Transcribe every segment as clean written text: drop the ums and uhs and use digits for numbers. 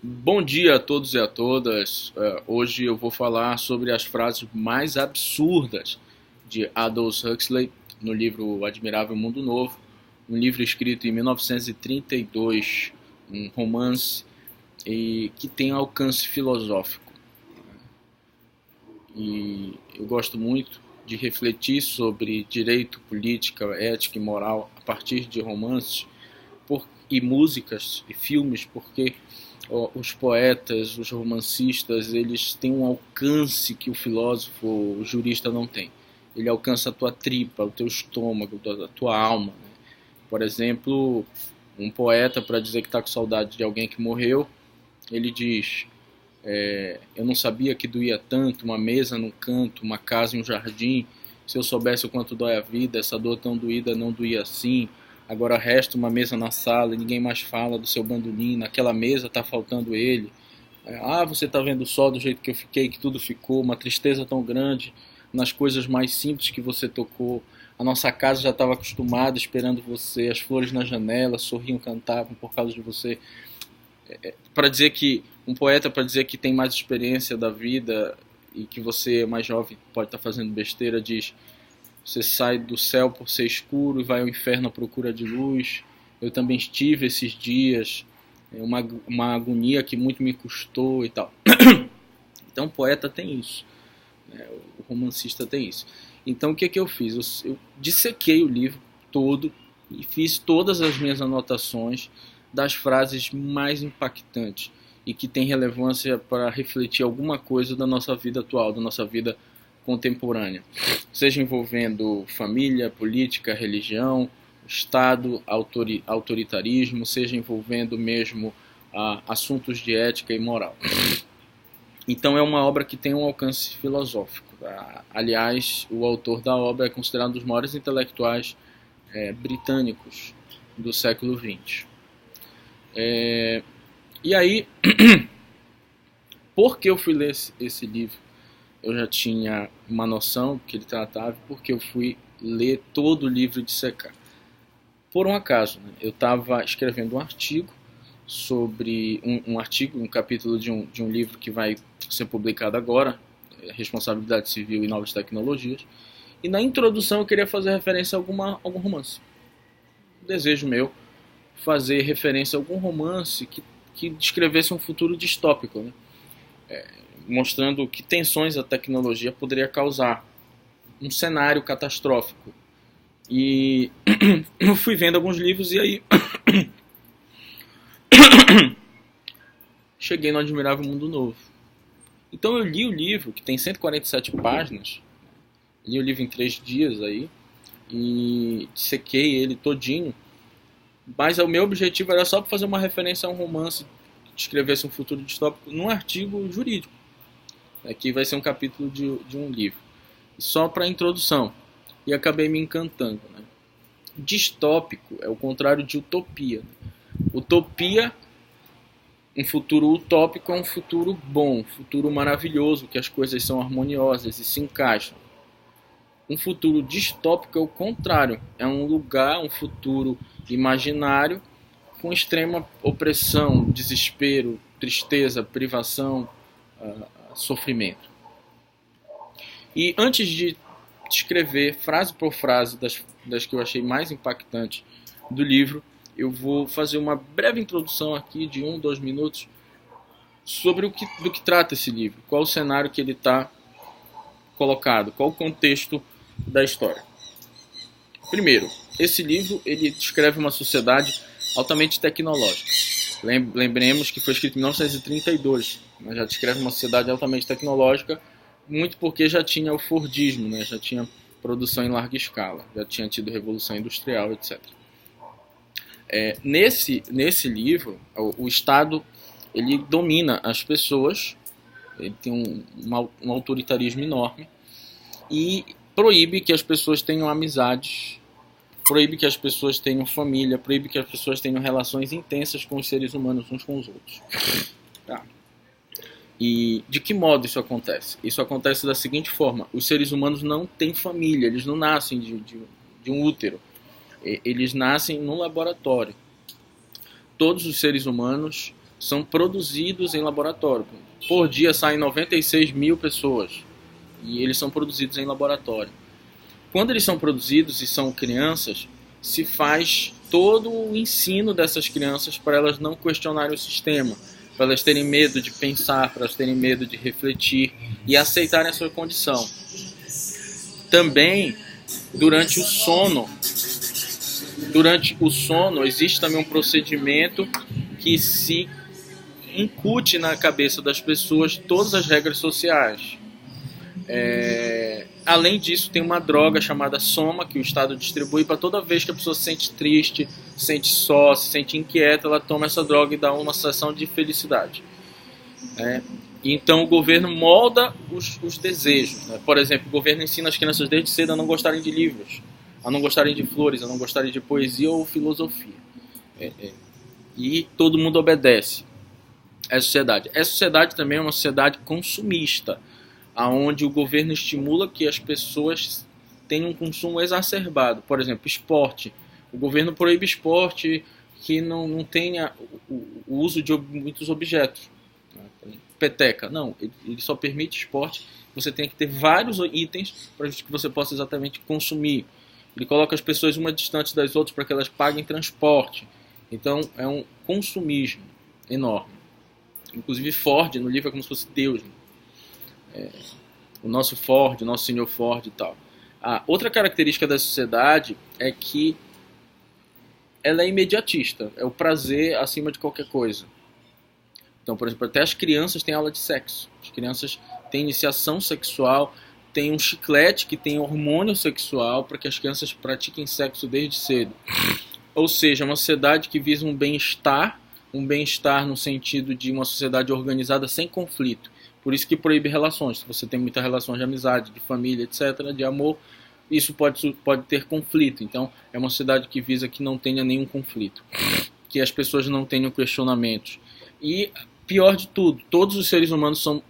Bom dia a todos e a todas. Hoje eu vou falar sobre as frases mais absurdas de Aldous Huxley no livro O Admirável Mundo Novo, um livro escrito em 1932, um romance e que tem alcance filosófico. E eu gosto muito de refletir sobre direito, política, ética e moral a partir de romances e músicas e filmes, porque os poetas, os romancistas, eles têm um alcance que o filósofo, o jurista não tem. Ele alcança a tua tripa, o teu estômago, a tua alma. Né? Por exemplo, um poeta, para dizer que está com saudade de alguém que morreu, ele diz: eu não sabia que doía tanto, uma mesa num canto, uma casa em um jardim. Se eu soubesse o quanto dói a vida, essa dor tão doída não doía assim. Agora resta uma mesa na sala e ninguém mais fala do seu bandolim. Naquela mesa está faltando ele. Você está vendo só do jeito que eu fiquei, que tudo ficou. Uma tristeza tão grande nas coisas mais simples que você tocou. A nossa casa já estava acostumada, esperando você. As flores na janela sorriam, cantavam por causa de você. Para dizer que um poeta, para dizer que tem mais experiência da vida e que você, mais jovem, pode estar fazendo besteira, diz: você sai do céu por ser escuro e vai ao inferno à procura de luz. Eu também estive esses dias, uma agonia que muito me custou e tal. Então o poeta tem isso, né? O romancista tem isso. Então o que eu fiz? Eu dissequei o livro todo e fiz todas as minhas anotações das frases mais impactantes e que tem relevância para refletir alguma coisa da nossa vida atual, da nossa vida contemporânea, seja envolvendo família, política, religião, Estado, autoritarismo, seja envolvendo mesmo assuntos de ética e moral. Então é uma obra que tem um alcance filosófico. Aliás, o autor da obra é considerado um dos maiores intelectuais britânicos do século XX. E aí, por que eu fui ler esse livro? Eu já tinha uma noção que ele tratava, porque eu fui ler todo o livro de dissecar. Por um acaso, né? Eu estava escrevendo um artigo sobre um capítulo de um livro que vai ser publicado agora, Responsabilidade Civil e Novas Tecnologias, e na introdução eu queria fazer referência a algum romance. Desejo meu fazer referência a algum romance que descrevesse um futuro distópico, né? Mostrando que tensões a tecnologia poderia causar, um cenário catastrófico. E eu fui vendo alguns livros e aí cheguei no Admirável Mundo Novo. Então eu li o livro, que tem 147 páginas, li o livro em 3 dias aí, e dissequei ele todinho, mas o meu objetivo era só fazer uma referência a um romance que descrevesse um futuro distópico num artigo jurídico. Aqui vai ser um capítulo de um livro, só para introdução, e acabei me encantando, né? Distópico é o contrário de utopia. Utopia, um futuro utópico é um futuro bom, um futuro maravilhoso, que as coisas são harmoniosas e se encaixam. Um futuro distópico é o contrário, é um lugar, um futuro imaginário com extrema opressão, desespero, tristeza, privação, sofrimento. E antes de escrever frase por frase das que eu achei mais impactantes do livro, eu vou fazer uma breve introdução aqui de 2 minutos sobre do que trata esse livro, qual o cenário que ele está colocado, qual o contexto da história. Primeiro, esse livro ele descreve uma sociedade altamente tecnológica. Lembremos que foi escrito em 1932, mas já descreve uma sociedade altamente tecnológica, muito porque já tinha o Fordismo, né? Já tinha produção em larga escala, já tinha tido revolução industrial, etc. Nesse livro, o Estado ele domina as pessoas, ele tem um autoritarismo enorme e proíbe que as pessoas tenham amizades, proíbe que as pessoas tenham família, proíbe que as pessoas tenham relações intensas com os seres humanos uns com os outros. Tá. E de que modo isso acontece? Isso acontece da seguinte forma: os seres humanos não têm família, eles não nascem de um útero, eles nascem num laboratório. Todos os seres humanos são produzidos em laboratório. Por dia saem 96 mil pessoas e eles são produzidos em laboratório. Quando eles são produzidos e são crianças, se faz todo o ensino dessas crianças para elas não questionarem o sistema, para elas terem medo de pensar, para elas terem medo de refletir e aceitarem a sua condição. Também, durante o sono existe também um procedimento que se incute na cabeça das pessoas todas as regras sociais. Além disso, tem uma droga chamada soma que o Estado distribui para toda vez que a pessoa se sente triste, se sente só, se sente inquieta, ela toma essa droga e dá uma sensação de felicidade. Então o governo molda os desejos. Por exemplo, o governo ensina as crianças desde cedo a não gostarem de livros, a não gostarem de flores, a não gostarem de poesia ou filosofia. E todo mundo obedece. Essa sociedade também é uma sociedade consumista, onde o governo estimula que as pessoas tenham um consumo exacerbado. Por exemplo, esporte. O governo proíbe esporte que não tenha o uso de muitos objetos. Peteca. Não, ele só permite esporte que você tem que ter vários itens para que você possa exatamente consumir. Ele coloca as pessoas uma distante das outras para que elas paguem transporte. Então é um consumismo enorme. Inclusive Ford no livro é como se fosse Deus. O nosso Ford, o nosso senhor Ford e tal. A outra característica da sociedade é que ela é imediatista. É o prazer acima de qualquer coisa. Então, por exemplo, até as crianças têm aula de sexo. As crianças têm iniciação sexual, tem um chiclete que tem hormônio sexual para que as crianças pratiquem sexo desde cedo. Ou seja, uma sociedade que visa um bem-estar no sentido de uma sociedade organizada sem conflito. Por isso que proíbe relações. Se você tem muitas relações de amizade, de família, etc., de amor, isso pode ter conflito. Então, é uma sociedade que visa que não tenha nenhum conflito, que as pessoas não tenham questionamentos. E, pior de tudo, todos os seres humanos são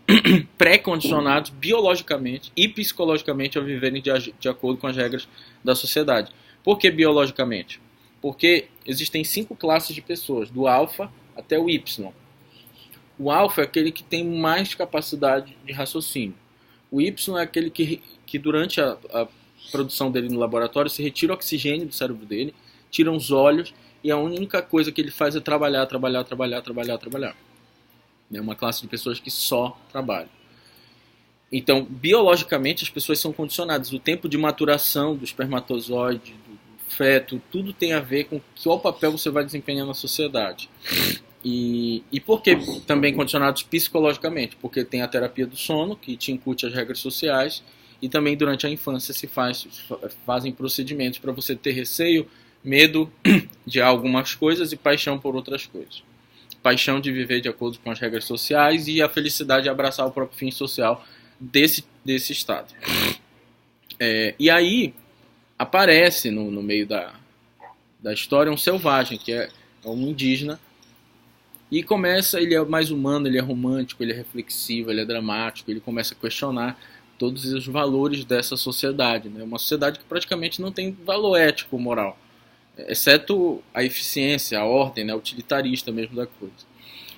pré-condicionados biologicamente e psicologicamente a viverem de acordo com as regras da sociedade. Por que biologicamente? Porque existem 5 classes de pessoas, do alfa até o Y. O alfa é aquele que tem mais capacidade de raciocínio. O Y é aquele que durante a produção dele no laboratório se retira o oxigênio do cérebro dele, tira os olhos e a única coisa que ele faz é trabalhar. É uma classe de pessoas que só trabalham. Então, biologicamente, as pessoas são condicionadas. O tempo de maturação do espermatozoide, do feto, tudo tem a ver com qual papel você vai desempenhar na sociedade. E por que também condicionados psicologicamente? Porque tem a terapia do sono, que te incute as regras sociais, e também durante a infância se fazem procedimentos para você ter receio, medo de algumas coisas e paixão por outras coisas. Paixão de viver de acordo com as regras sociais e a felicidade de abraçar o próprio fim social desse estado. E aí aparece no meio da história um selvagem, que é um indígena, e começa, ele é mais humano, ele é romântico, ele é reflexivo, ele é dramático, ele começa a questionar todos os valores dessa sociedade, né? Uma sociedade que praticamente não tem valor ético, moral, exceto a eficiência, a ordem, né? Utilitarista mesmo da coisa.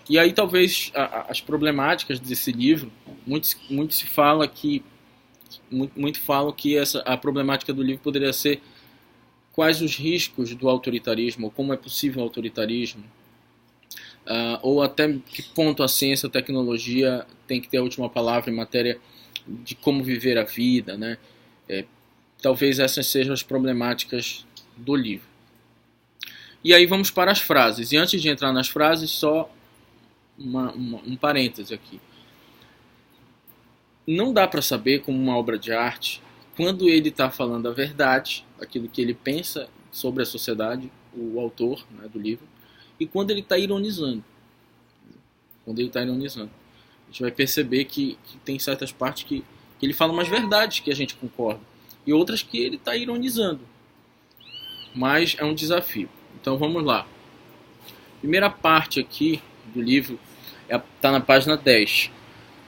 E aí talvez as problemáticas desse livro, muito se fala que a problemática do livro poderia ser quais os riscos do autoritarismo, ou como é possível o autoritarismo, ou até que ponto a ciência e a tecnologia tem que ter a última palavra em matéria de como viver a vida, né? Talvez essas sejam as problemáticas do livro. E aí vamos para as frases. E antes de entrar nas frases, só um parêntese aqui. Não dá para saber como uma obra de arte quando ele está falando a verdade, aquilo que ele pensa sobre a sociedade, o autor, né, do livro, e quando ele está ironizando. A gente vai perceber que tem certas partes que ele fala umas verdades que a gente concorda, e outras que ele está ironizando. Mas é um desafio. Então vamos lá. Primeira parte aqui do livro está na página 10.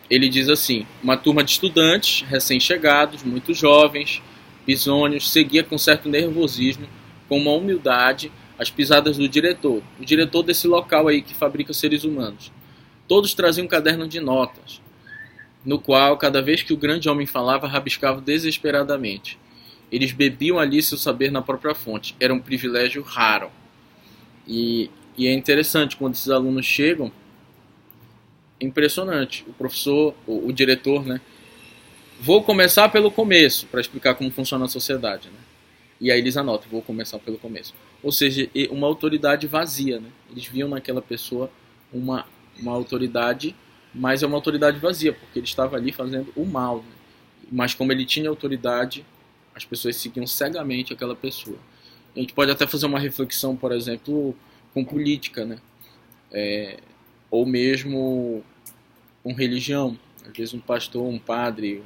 Ele diz assim: uma turma de estudantes recém-chegados, muito jovens, bisônios, seguia com certo nervosismo, com uma humildade, as pisadas do diretor, o diretor desse local aí que fabrica seres humanos. Todos traziam um caderno de notas, no qual, cada vez que o grande homem falava, rabiscavam desesperadamente. Eles bebiam ali seu saber na própria fonte. Era um privilégio raro. E é interessante, quando esses alunos chegam, é impressionante. O professor, o diretor, né? Vou começar pelo começo, para explicar como funciona a sociedade, né? E aí eles anotam, vou começar pelo começo. Ou seja, uma autoridade vazia, né? Eles viam naquela pessoa uma autoridade, mas é uma autoridade vazia, porque ele estava ali fazendo o mal, né? Mas como ele tinha autoridade, as pessoas seguiam cegamente aquela pessoa. A gente pode até fazer uma reflexão, por exemplo, com política, né? Ou mesmo com religião. Às vezes um pastor, um padre,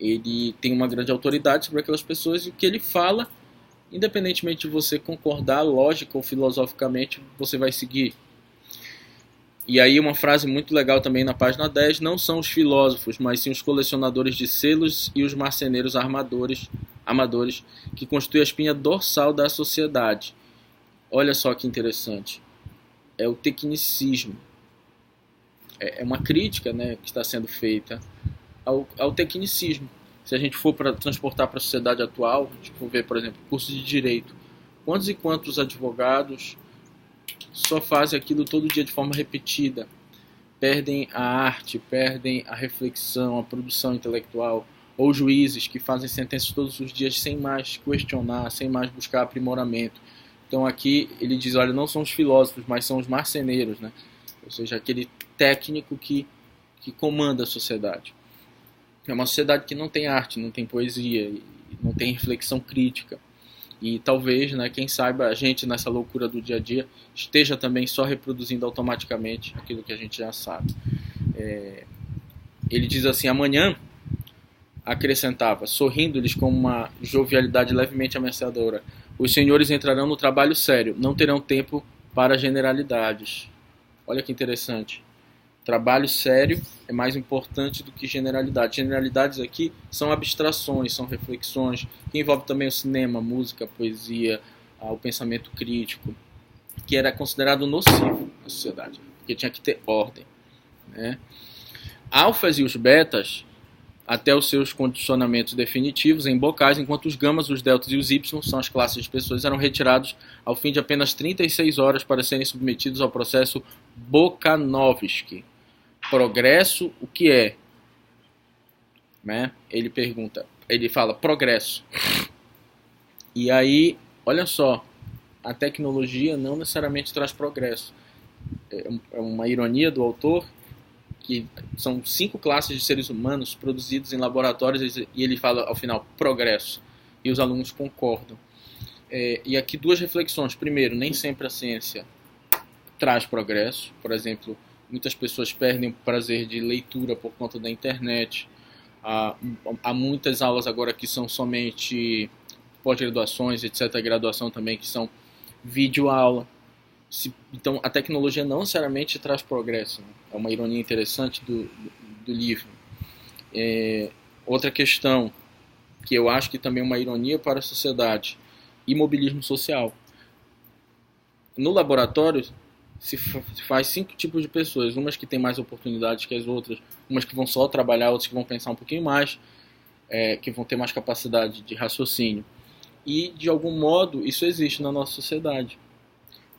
ele tem uma grande autoridade sobre aquelas pessoas, e o que ele fala, independentemente de você concordar lógica ou filosoficamente, você vai seguir. E aí uma frase muito legal também na página 10, não são os filósofos, mas sim os colecionadores de selos e os marceneiros amadores que constituem a espinha dorsal da sociedade. Olha só que interessante. É o tecnicismo. É uma crítica, né, que está sendo feita ao tecnicismo. Se a gente for para transportar para a sociedade atual, a gente for ver, por exemplo, curso de direito, quantos e quantos advogados só fazem aquilo todo dia de forma repetida, perdem a arte, perdem a reflexão, a produção intelectual, ou juízes que fazem sentenças todos os dias sem mais questionar, sem mais buscar aprimoramento. Então aqui ele diz, olha, não são os filósofos, mas são os marceneiros, né? Ou seja, aquele técnico que comanda a sociedade. É uma sociedade que não tem arte, não tem poesia, não tem reflexão crítica. E talvez, né, quem saiba, a gente nessa loucura do dia a dia esteja também só reproduzindo automaticamente aquilo que a gente já sabe. Ele diz assim, amanhã, acrescentava, sorrindo-lhes com uma jovialidade levemente ameaçadora, os senhores entrarão no trabalho sério, não terão tempo para generalidades. Olha que interessante. Trabalho sério é mais importante do que generalidades. Generalidades aqui são abstrações, são reflexões, que envolvem também o cinema, a música, a poesia, o pensamento crítico, que era considerado nocivo na sociedade, porque tinha que ter ordem, né? Alfas e os betas, até os seus condicionamentos definitivos em bocais, enquanto os gamas, os deltas e os y, são as classes de pessoas, eram retirados ao fim de apenas 36 horas para serem submetidos ao processo Bokanovsky. Progresso, o que é? Né? Ele pergunta, ele fala progresso. E aí, olha só, a tecnologia não necessariamente traz progresso. É uma ironia do autor, que são 5 classes de seres humanos produzidos em laboratórios, e ele fala ao final, progresso. E os alunos concordam. E aqui 2 reflexões. Primeiro, nem sempre a ciência traz progresso. Por exemplo, muitas pessoas perdem o prazer de leitura por conta da internet. Há muitas aulas agora que são somente pós-graduações, etc. Graduação também, que são videoaula. Então, a tecnologia não necessariamente traz progresso, né? É uma ironia interessante do livro. Outra questão, que eu acho que também é uma ironia para a sociedade, imobilismo social. No laboratório, se faz 5 tipos de pessoas, umas que têm mais oportunidades que as outras, umas que vão só trabalhar, outras que vão pensar um pouquinho mais, que vão ter mais capacidade de raciocínio. E, de algum modo, isso existe na nossa sociedade.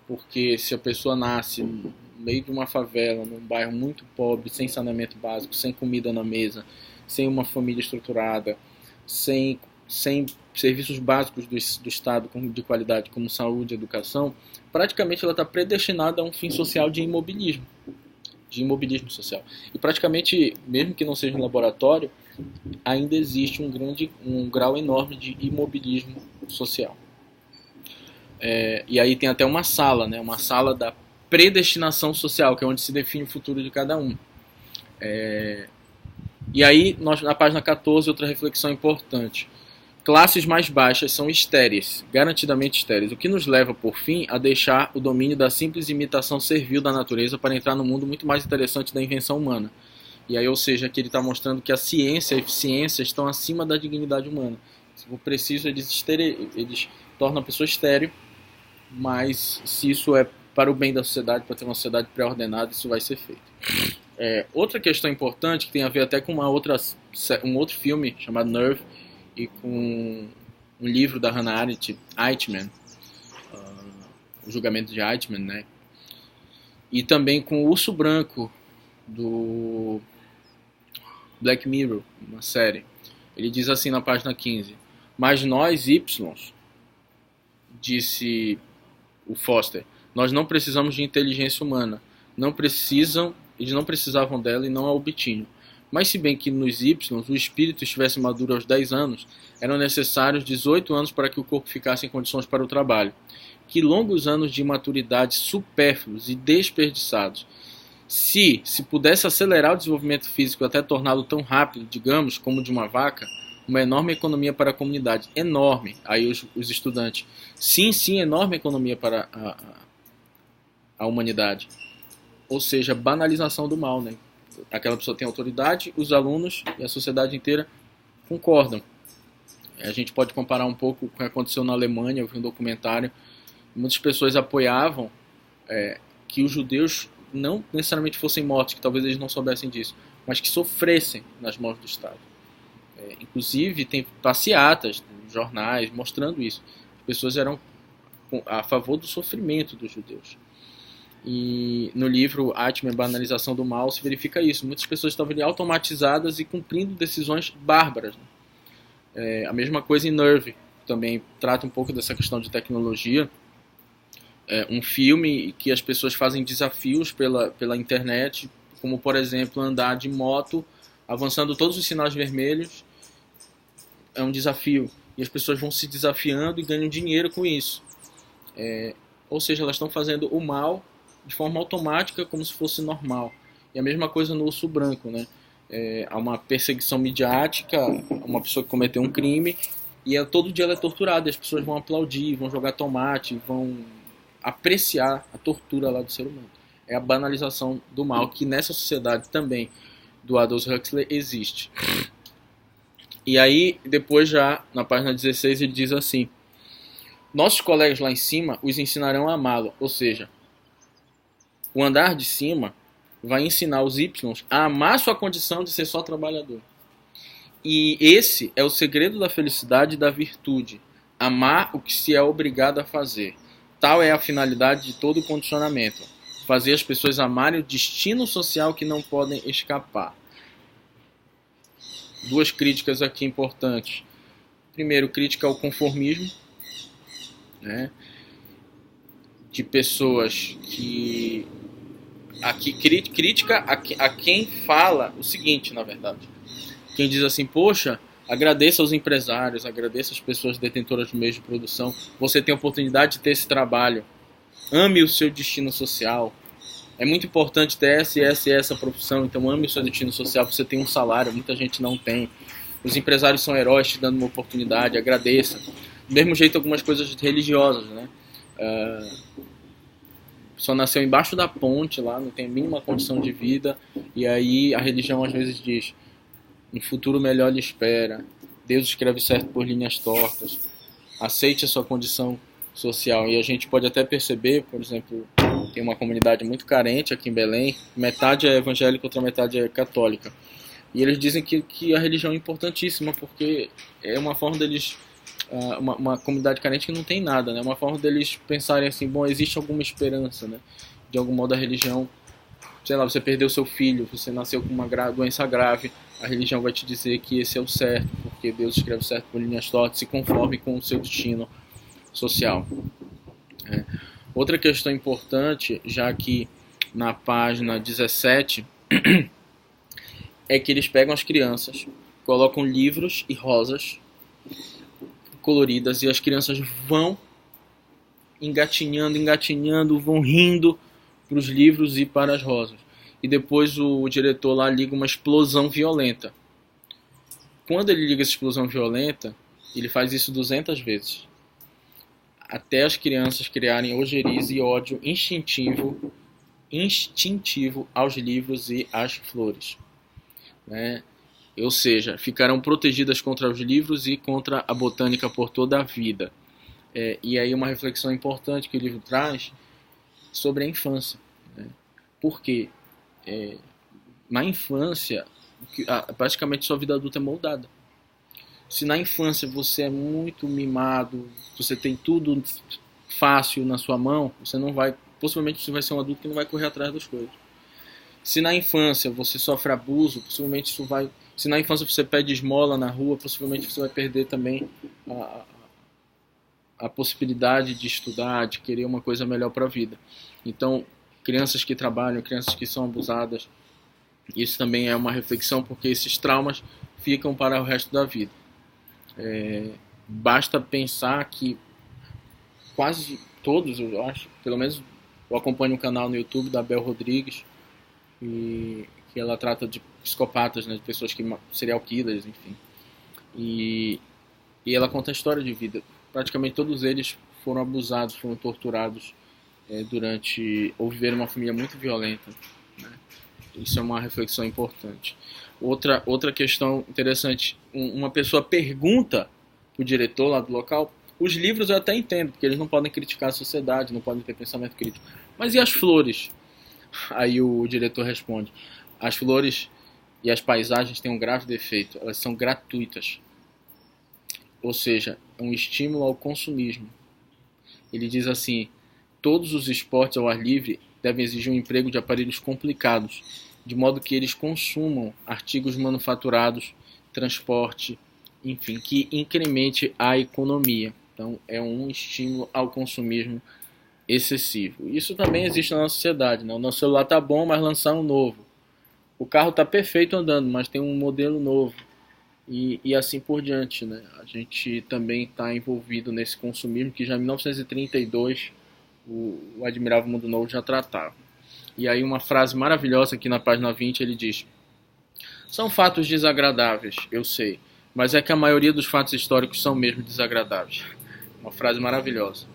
Porque se a pessoa nasce no meio de uma favela, num bairro muito pobre, sem saneamento básico, sem comida na mesa, sem uma família estruturada, sem serviços básicos do Estado de qualidade, como saúde e educação, praticamente ela está predestinada a um fim social de imobilismo social. E praticamente, mesmo que não seja um laboratório, ainda existe um grau enorme de imobilismo social. E aí tem até uma sala, né? Uma sala da predestinação social, que é onde se define o futuro de cada um. E aí, na página 14, outra reflexão importante. Classes mais baixas são estéreis, garantidamente estéreis, o que nos leva, por fim, a deixar o domínio da simples imitação servil da natureza para entrar no mundo muito mais interessante da invenção humana. E aí, ou seja, aqui ele está mostrando que a ciência e a eficiência estão acima da dignidade humana. Se for preciso, eles tornam a pessoa estéril mas se isso é para o bem da sociedade, para ter uma sociedade pré-ordenada, isso vai ser feito. Outra questão importante, que tem a ver até com um outro filme chamado Nerve, e com um livro da Hannah Arendt, Eichmann, o julgamento de Eichmann, né? E também com o Urso Branco, do Black Mirror, uma série. Ele diz assim na página 15: mas nós, Y, disse o Foster, nós não precisamos de inteligência humana. Eles não precisavam dela e não a obtinham. Mas se bem que nos Y o espírito estivesse maduro aos 10 anos, eram necessários 18 anos para que o corpo ficasse em condições para o trabalho. Que longos anos de imaturidade supérfluos e desperdiçados. Se pudesse acelerar o desenvolvimento físico até torná-lo tão rápido, digamos, como de uma vaca, uma enorme economia para a comunidade. Enorme. Aí os estudantes. Sim, enorme economia para a humanidade. Ou seja, banalização do mal, né? Aquela pessoa tem autoridade, os alunos e a sociedade inteira concordam. A gente pode comparar um pouco com o que aconteceu na Alemanha. Eu vi um documentário. Muitas pessoas apoiavam que os judeus não necessariamente fossem mortos, que talvez eles não soubessem disso, mas que sofressem nas mãos do Estado. Inclusive, tem passeatas, jornais, mostrando isso. As pessoas eram a favor do sofrimento dos judeus. E no livro Eichmann, Banalização do Mal, se verifica isso. Muitas pessoas estavam ali automatizadas e cumprindo decisões bárbaras. A mesma coisa em Nerve, também trata um pouco dessa questão de tecnologia. Um filme que as pessoas fazem desafios pela internet, como, por exemplo, andar de moto, avançando todos os sinais vermelhos. É um desafio. E as pessoas vão se desafiando e ganham dinheiro com isso. Ou seja, elas estão fazendo o mal de forma automática, como se fosse normal. E a mesma coisa no Urso Branco, né? Há uma perseguição midiática, uma pessoa que cometeu um crime, e todo dia ela é torturada, e as pessoas vão aplaudir, vão jogar tomate, vão apreciar a tortura lá do ser humano. É a banalização do mal, que nessa sociedade também do Aldous Huxley existe. E aí, depois já, na página 16, ele diz assim: nossos colegas lá em cima os ensinarão a amá-lo, ou seja, o andar de cima vai ensinar os Y a amar sua condição de ser só trabalhador. E esse é o segredo da felicidade e da virtude. Amar o que se é obrigado a fazer. Tal é a finalidade de todo o condicionamento. Fazer as pessoas amarem o destino social que não podem escapar. Duas críticas aqui importantes. Primeiro, crítica ao conformismo, né? De pessoas que... Aqui, crítica a quem fala o seguinte, na verdade. Quem diz assim: poxa, agradeça aos empresários, agradeça às pessoas detentoras de meios de produção. Você tem a oportunidade de ter esse trabalho. Ame o seu destino social. É muito importante ter essa profissão, então ame o seu destino social. Você tem um salário, muita gente não tem. Os empresários são heróis te dando uma oportunidade, agradeça. Do mesmo jeito, algumas coisas religiosas, né? Só nasceu embaixo da ponte lá, não tem a mínima condição de vida, e aí a religião às vezes diz: um futuro melhor lhe espera, Deus escreve certo por linhas tortas, aceite a sua condição social. E a gente pode até perceber, por exemplo, tem uma comunidade muito carente aqui em Belém, metade é evangélica, outra metade é católica, e eles dizem que a religião é importantíssima, porque é uma forma deles... Uma comunidade carente que não tem nada, né? Uma forma deles pensarem assim: bom, existe alguma esperança, né? De algum modo a religião, sei lá, você perdeu seu filho, você nasceu com uma doença grave, a religião vai te dizer que esse é o certo, porque Deus escreve certo por linhas tortas, se conforme com o seu destino social. Outra questão importante, já que na página 17, é que eles pegam as crianças, colocam livros e rosas coloridas, e as crianças vão engatinhando, vão rindo para os livros e para as rosas. E depois o diretor lá liga uma explosão violenta. Quando ele liga essa explosão violenta, ele faz isso 200 vezes. Até as crianças criarem ojeriza e ódio instintivo aos livros e às flores, né? Ou seja, ficarão protegidas contra os livros e contra a botânica por toda a vida. E aí uma reflexão importante que o livro traz sobre a infância, né? Porque na infância, praticamente sua vida adulta é moldada. Se na infância você é muito mimado, você tem tudo fácil na sua mão, possivelmente você vai ser um adulto que não vai correr atrás das coisas. Se na infância você sofre abuso, possivelmente se na infância você pede esmola na rua, possivelmente você vai perder também a possibilidade de estudar, de querer uma coisa melhor para a vida. Então, crianças que trabalham, crianças que são abusadas, isso também é uma reflexão, porque esses traumas ficam para o resto da vida. Basta pensar que quase todos, eu acho, pelo menos eu acompanho um canal no YouTube da Bel Rodrigues, e que ela trata de psicopatas, né, de pessoas que serial killers, enfim. E ela conta a história de vida. Praticamente todos eles foram abusados, foram torturados ou viveram uma família muito violenta, né? Isso é uma reflexão importante. Outra questão interessante, uma pessoa pergunta para o diretor lá do local, os livros eu até entendo, porque eles não podem criticar a sociedade, não podem ter pensamento crítico. Mas e as flores? Aí o diretor responde: as flores e as paisagens têm um grave defeito, elas são gratuitas. Ou seja, é um estímulo ao consumismo. Ele diz assim: todos os esportes ao ar livre devem exigir um emprego de aparelhos complicados, de modo que eles consumam artigos manufaturados, transporte, enfim, que incremente a economia. Então, é um estímulo ao consumismo excessivo. Isso também existe na nossa sociedade, né? O nosso celular tá bom, mas lançar um novo. O carro tá perfeito andando, mas tem um modelo novo. E assim por diante, né? A gente também está envolvido nesse consumismo que já em 1932 o Admirável Mundo Novo já tratava. E aí uma frase maravilhosa aqui na página 20, ele diz: são fatos desagradáveis, eu sei, mas é que a maioria dos fatos históricos são mesmo desagradáveis. Uma frase maravilhosa.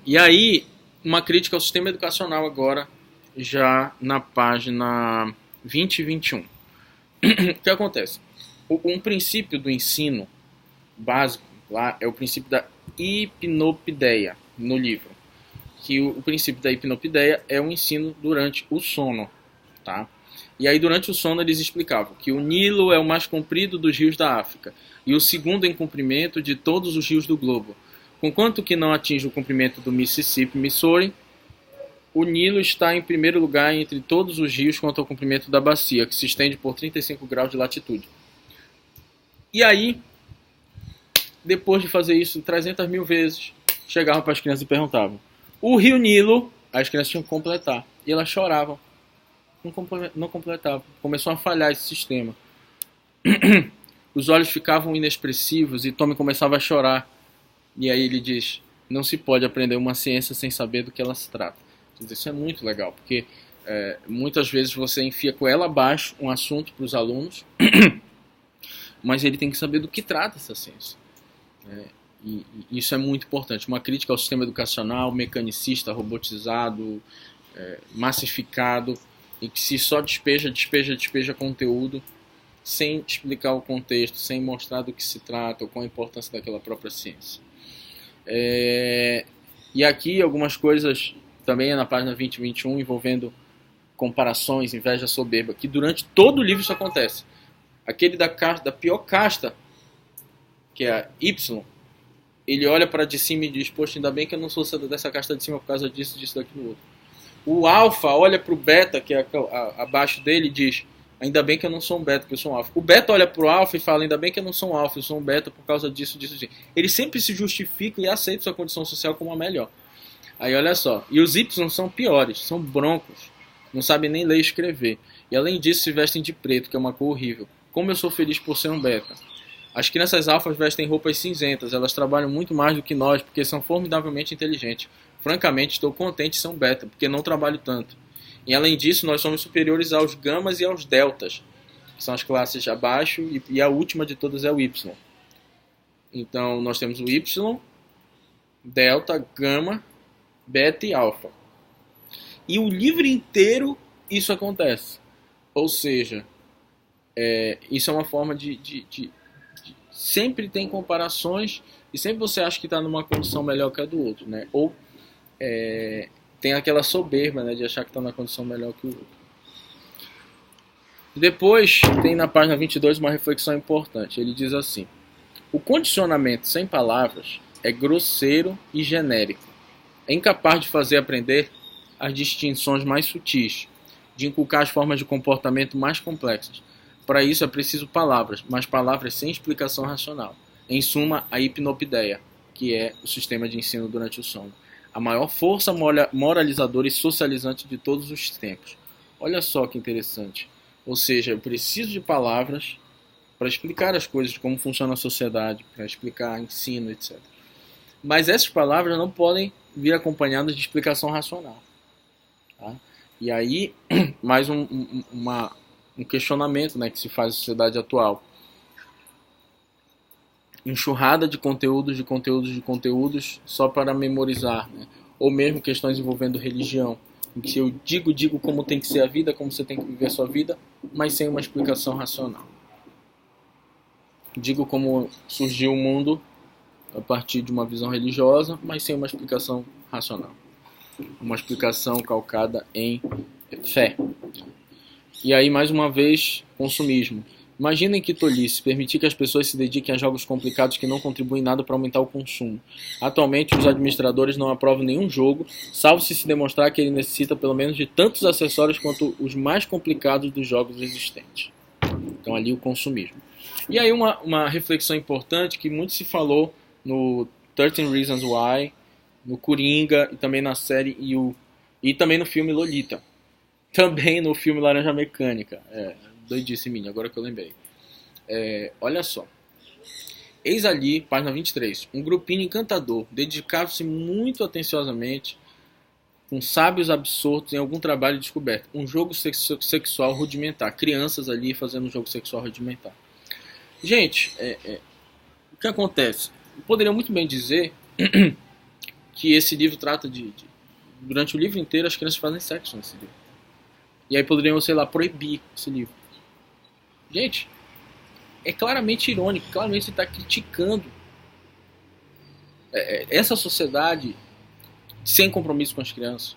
E aí, uma crítica ao sistema educacional agora, já na página 20 e 21. O que acontece? Um princípio do ensino básico lá é o princípio da hipnopideia, no livro. Que o princípio da hipnopideia é o ensino durante o sono, tá? E aí, durante o sono, eles explicavam que o Nilo é o mais comprido dos rios da África e o segundo em comprimento de todos os rios do globo. Conquanto que não atinge o comprimento do Mississippi, Missouri, o Nilo está em primeiro lugar entre todos os rios quanto ao comprimento da bacia, que se estende por 35 graus de latitude. E aí, depois de fazer isso 300 mil vezes, chegavam para as crianças e perguntavam: o rio Nilo, as crianças tinham que completar. E elas choravam. Não completavam. Começou a falhar esse sistema. Os olhos ficavam inexpressivos e Tommy começava a chorar. E aí ele diz: não se pode aprender uma ciência sem saber do que ela se trata. Isso é muito legal, porque muitas vezes você enfia com ela abaixo um assunto para os alunos, mas ele tem que saber do que trata essa ciência. E isso é muito importante. Uma crítica ao sistema educacional mecanicista, robotizado, massificado, e que se só despeja conteúdo, sem explicar o contexto, sem mostrar do que se trata, ou qual a importância daquela própria ciência. E aqui algumas coisas também na página 20 e 21, envolvendo comparações, inveja, soberba, que durante todo o livro isso acontece. Aquele da pior casta, que é a Y, ele olha para de cima e diz: poxa, ainda bem que eu não sou dessa casta de cima por causa disso, daquilo outro. O alfa olha para o beta, que é abaixo dele, e diz: ainda bem que eu não sou um beta, que eu sou um alfa. O beta olha para o alfa e fala: ainda bem que eu não sou um alfa, eu sou um beta por causa disso. Ele sempre se justifica e aceita sua condição social como a melhor. Aí olha só, e os Y são piores, são broncos, não sabem nem ler e escrever. E além disso se vestem de preto, que é uma cor horrível. Como eu sou feliz por ser um beta. As crianças alfas vestem roupas cinzentas, elas trabalham muito mais do que nós, porque são formidavelmente inteligentes. Francamente, estou contente de ser um beta, porque não trabalho tanto. E além disso, nós somos superiores aos gamas e aos deltas, que são as classes abaixo, e a última de todas é o Y. Então, nós temos o Y, delta, gama, beta e alfa. E o livro inteiro isso acontece. Ou seja, isso é uma forma de sempre tem comparações e sempre você acha que está numa condição melhor que a do outro, né? Ou tem aquela soberba, né, de achar que está numa condição melhor que o outro. Depois tem na página 22 uma reflexão importante. Ele diz assim: o condicionamento sem palavras é grosseiro e genérico. É incapaz de fazer aprender as distinções mais sutis, de inculcar as formas de comportamento mais complexas. Para isso é preciso palavras, mas palavras sem explicação racional. Em suma, a hipnopideia, que é o sistema de ensino durante o sono. A maior força moralizadora e socializante de todos os tempos. Olha só que interessante. Ou seja, eu preciso de palavras para explicar as coisas, como funciona a sociedade, para explicar ensino, etc. Mas essas palavras não podem vir acompanhadas de explicação racional. Tá? E aí, mais um questionamento, né, que se faz na sociedade atual. Enxurrada de conteúdos só para memorizar, né? Ou mesmo questões envolvendo religião, em que eu digo como tem que ser a vida, como você tem que viver a sua vida, mas sem uma explicação racional. Digo como surgiu o mundo a partir de uma visão religiosa, mas sem uma explicação racional. Uma explicação calcada em fé. E aí, mais uma vez, consumismo. Imaginem que tolice permitir que as pessoas se dediquem a jogos complicados que não contribuem nada para aumentar o consumo. Atualmente, os administradores não aprovam nenhum jogo, salvo se demonstrar que ele necessita pelo menos de tantos acessórios quanto os mais complicados dos jogos existentes. Então, ali o consumismo. E aí, uma reflexão importante que muito se falou no 13 Reasons Why, no Coringa e também na série You, e também no filme Lolita. Também no filme Laranja Mecânica. Doidice minha, agora que eu lembrei. Olha só. Eis ali, página 23, um grupinho encantador, dedicava-se muito atenciosamente, com sábios absortos em algum trabalho de descoberta. Um jogo sexual rudimentar. Crianças ali fazendo um jogo sexual rudimentar. Gente, o que acontece? Eu poderia muito bem dizer que esse livro trata durante o livro inteiro as crianças fazem sexo nesse livro. E aí poderiam, sei lá, proibir esse livro. Gente, é claramente irônico, claramente você está criticando essa sociedade sem compromisso com as crianças,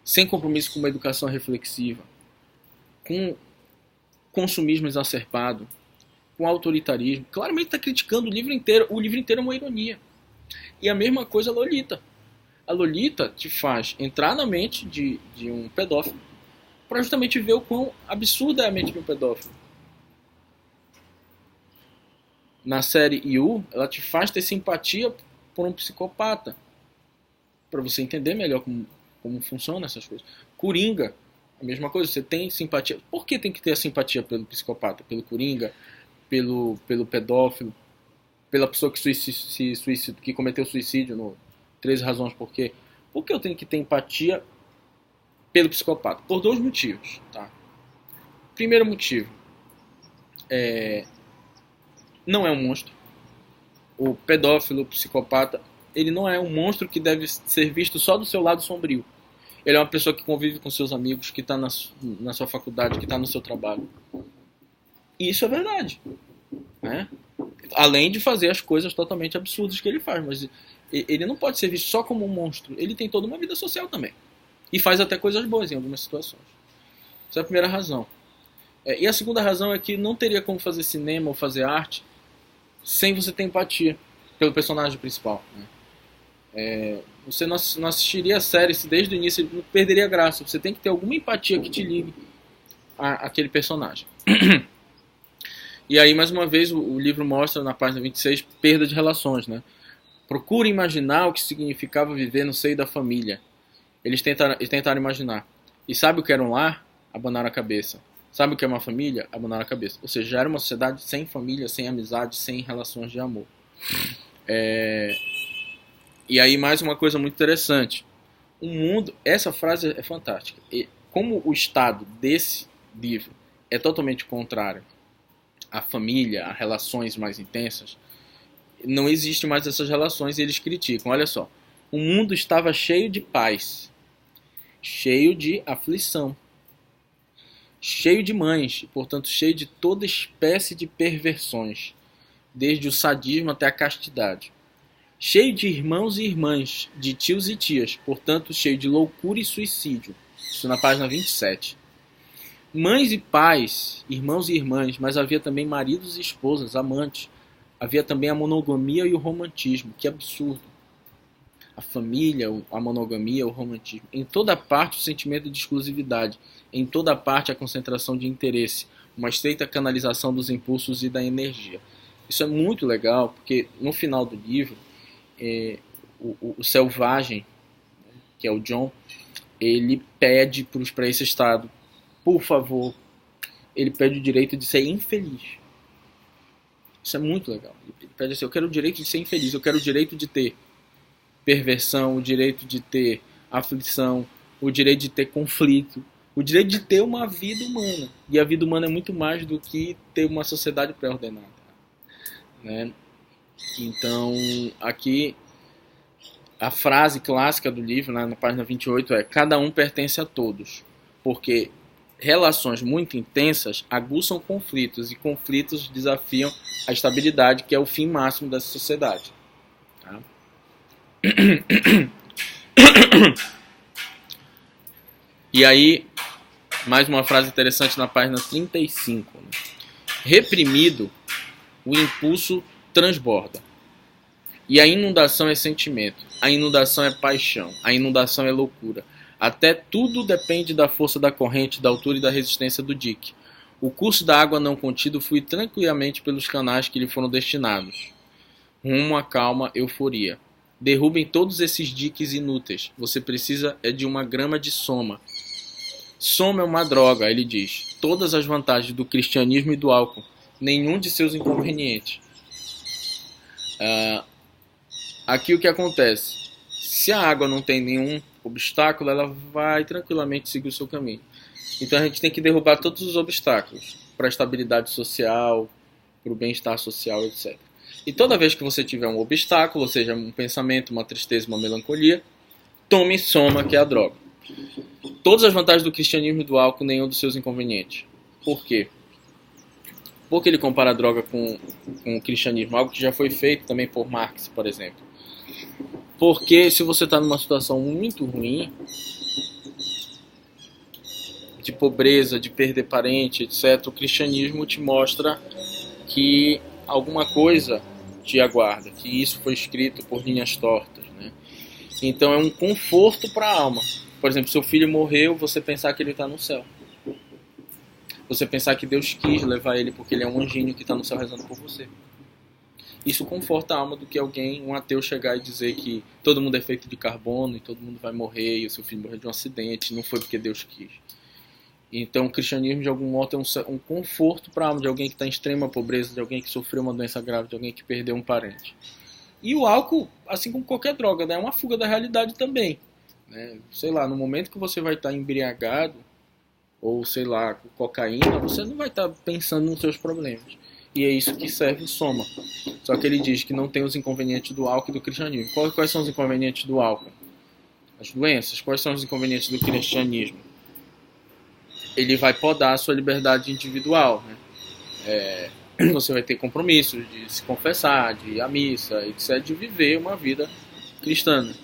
sem compromisso com uma educação reflexiva, com consumismo exacerbado, com autoritarismo. Claramente está criticando o livro inteiro. O livro inteiro é uma ironia. E a mesma coisa a Lolita. A Lolita te faz entrar na mente de um pedófilo para justamente ver o quão absurda é a mente de um pedófilo. Na série You, ela te faz ter simpatia por um psicopata, para você entender melhor como funcionam essas coisas. Coringa, a mesma coisa, você tem simpatia. Por que tem que ter a simpatia pelo psicopata, pelo Coringa, pelo pedófilo, pela pessoa que cometeu suicídio no 13 Razões Por Quê? Por que eu tenho que ter empatia pelo psicopata? Por dois motivos. Tá? Primeiro motivo, não é um monstro. O pedófilo, o psicopata, ele não é um monstro que deve ser visto só do seu lado sombrio. Ele é uma pessoa que convive com seus amigos, que está na sua faculdade, que está no seu trabalho. E isso é verdade. Né? Além de fazer as coisas totalmente absurdas que ele faz. Mas ele não pode ser visto só como um monstro. Ele tem toda uma vida social também. E faz até coisas boas em algumas situações. Essa é a primeira razão. E a segunda razão é que não teria como fazer cinema ou fazer arte sem você ter empatia pelo personagem principal. Né? Você não assistiria a série se desde o início não perderia a graça. Você tem que ter alguma empatia que te ligue àquele personagem. E aí, mais uma vez, o livro mostra na página 26 perda de relações. Né? Procure imaginar o que significava viver no seio da família. Eles tentaram imaginar. E sabe o que era um lar? Abandonaram a cabeça. Sabe o que é uma família? Abandonaram a cabeça. Ou seja, já era uma sociedade sem família, sem amizade, sem relações de amor. E aí, mais uma coisa muito interessante. O mundo, essa frase é fantástica. E como o estado desse livro é totalmente contrário à família, a relações mais intensas, não existe mais essas relações e eles criticam. Olha só. O mundo estava cheio de paz, cheio de aflição, cheio de mães, e, portanto, cheio de toda espécie de perversões, desde o sadismo até a castidade. cheio de irmãos e irmãs, de tios e tias, portanto cheio de loucura e suicídio. Isso na página 27. Mães e pais, irmãos e irmãs, mas havia também maridos e esposas, amantes. Havia também a monogamia e o romantismo. Que absurdo. A família, a monogamia, o romantismo. Em toda parte o sentimento de exclusividade. Em toda parte a concentração de interesse. Uma estreita canalização dos impulsos e da energia. Isso é muito legal, porque no final do livro, o selvagem, que é o John, ele pede para esse estado, por favor, ele pede o direito de ser infeliz. Isso é muito legal. Ele pede assim, eu quero o direito de ser infeliz, eu quero o direito de ter perversão, o direito de ter aflição, o direito de ter conflito, o direito de ter uma vida humana. E a vida humana é muito mais do que ter uma sociedade pré-ordenada, né? Então, aqui, a frase clássica do livro, né, na página 28, é: cada um pertence a todos, porque relações muito intensas aguçam conflitos, e conflitos desafiam a estabilidade, que é o fim máximo dessa sociedade. Tá? E aí, mais uma frase interessante na página 35. Né? Reprimido, o impulso transborda. E a inundação é sentimento, a inundação é paixão, a inundação é loucura. Até tudo depende da força da corrente, da altura e da resistência do dique. O curso da água não contido flui tranquilamente pelos canais que lhe foram destinados, rumo à calma euforia. Derrubem todos esses diques inúteis. Você precisa de uma grama de soma. Soma é uma droga, ele diz. Todas as vantagens do cristianismo e do álcool, nenhum de seus inconvenientes. Aqui o que acontece? Se a água não tem nenhum obstáculo, ela vai tranquilamente seguir o seu caminho. Então a gente tem que derrubar todos os obstáculos para a estabilidade social, para o bem-estar social, etc. E toda vez que você tiver um obstáculo, ou seja, um pensamento, uma tristeza, uma melancolia, tome soma, que é a droga. Todas as vantagens do cristianismo e do álcool, nenhum dos seus inconvenientes. Por quê? Porque ele compara a droga com o cristianismo, algo que já foi feito também por Marx, por exemplo. Porque se você está numa situação muito ruim, de pobreza, de perder parente, etc., o cristianismo te mostra que alguma coisa te aguarda, que isso foi escrito por linhas tortas, né? Então é um conforto para a alma. Por exemplo, seu filho morreu, você pensar que ele está no céu. Você pensar que Deus quis levar ele porque ele é um anjinho que está no céu rezando por você. Isso conforta a alma do que alguém, um ateu, chegar e dizer que todo mundo é feito de carbono e todo mundo vai morrer e o seu filho morreu de um acidente, não foi porque Deus quis. Então o cristianismo de algum modo é um conforto para a alma de alguém que está em extrema pobreza, de alguém que sofreu uma doença grave, de alguém que perdeu um parente. E o álcool, assim como qualquer droga, né, é uma fuga da realidade também. Né? Sei lá, no momento que você vai estar embriagado, ou sei lá, com cocaína, você não vai estar pensando nos seus problemas. E é isso que serve o soma. Só que ele diz que não tem os inconvenientes do álcool e do cristianismo. Quais são os inconvenientes do álcool? As doenças. Quais são os inconvenientes do cristianismo? Ele vai podar a sua liberdade individual. Né? Você vai ter compromissos de se confessar, de ir à missa, etc., de viver uma vida cristã.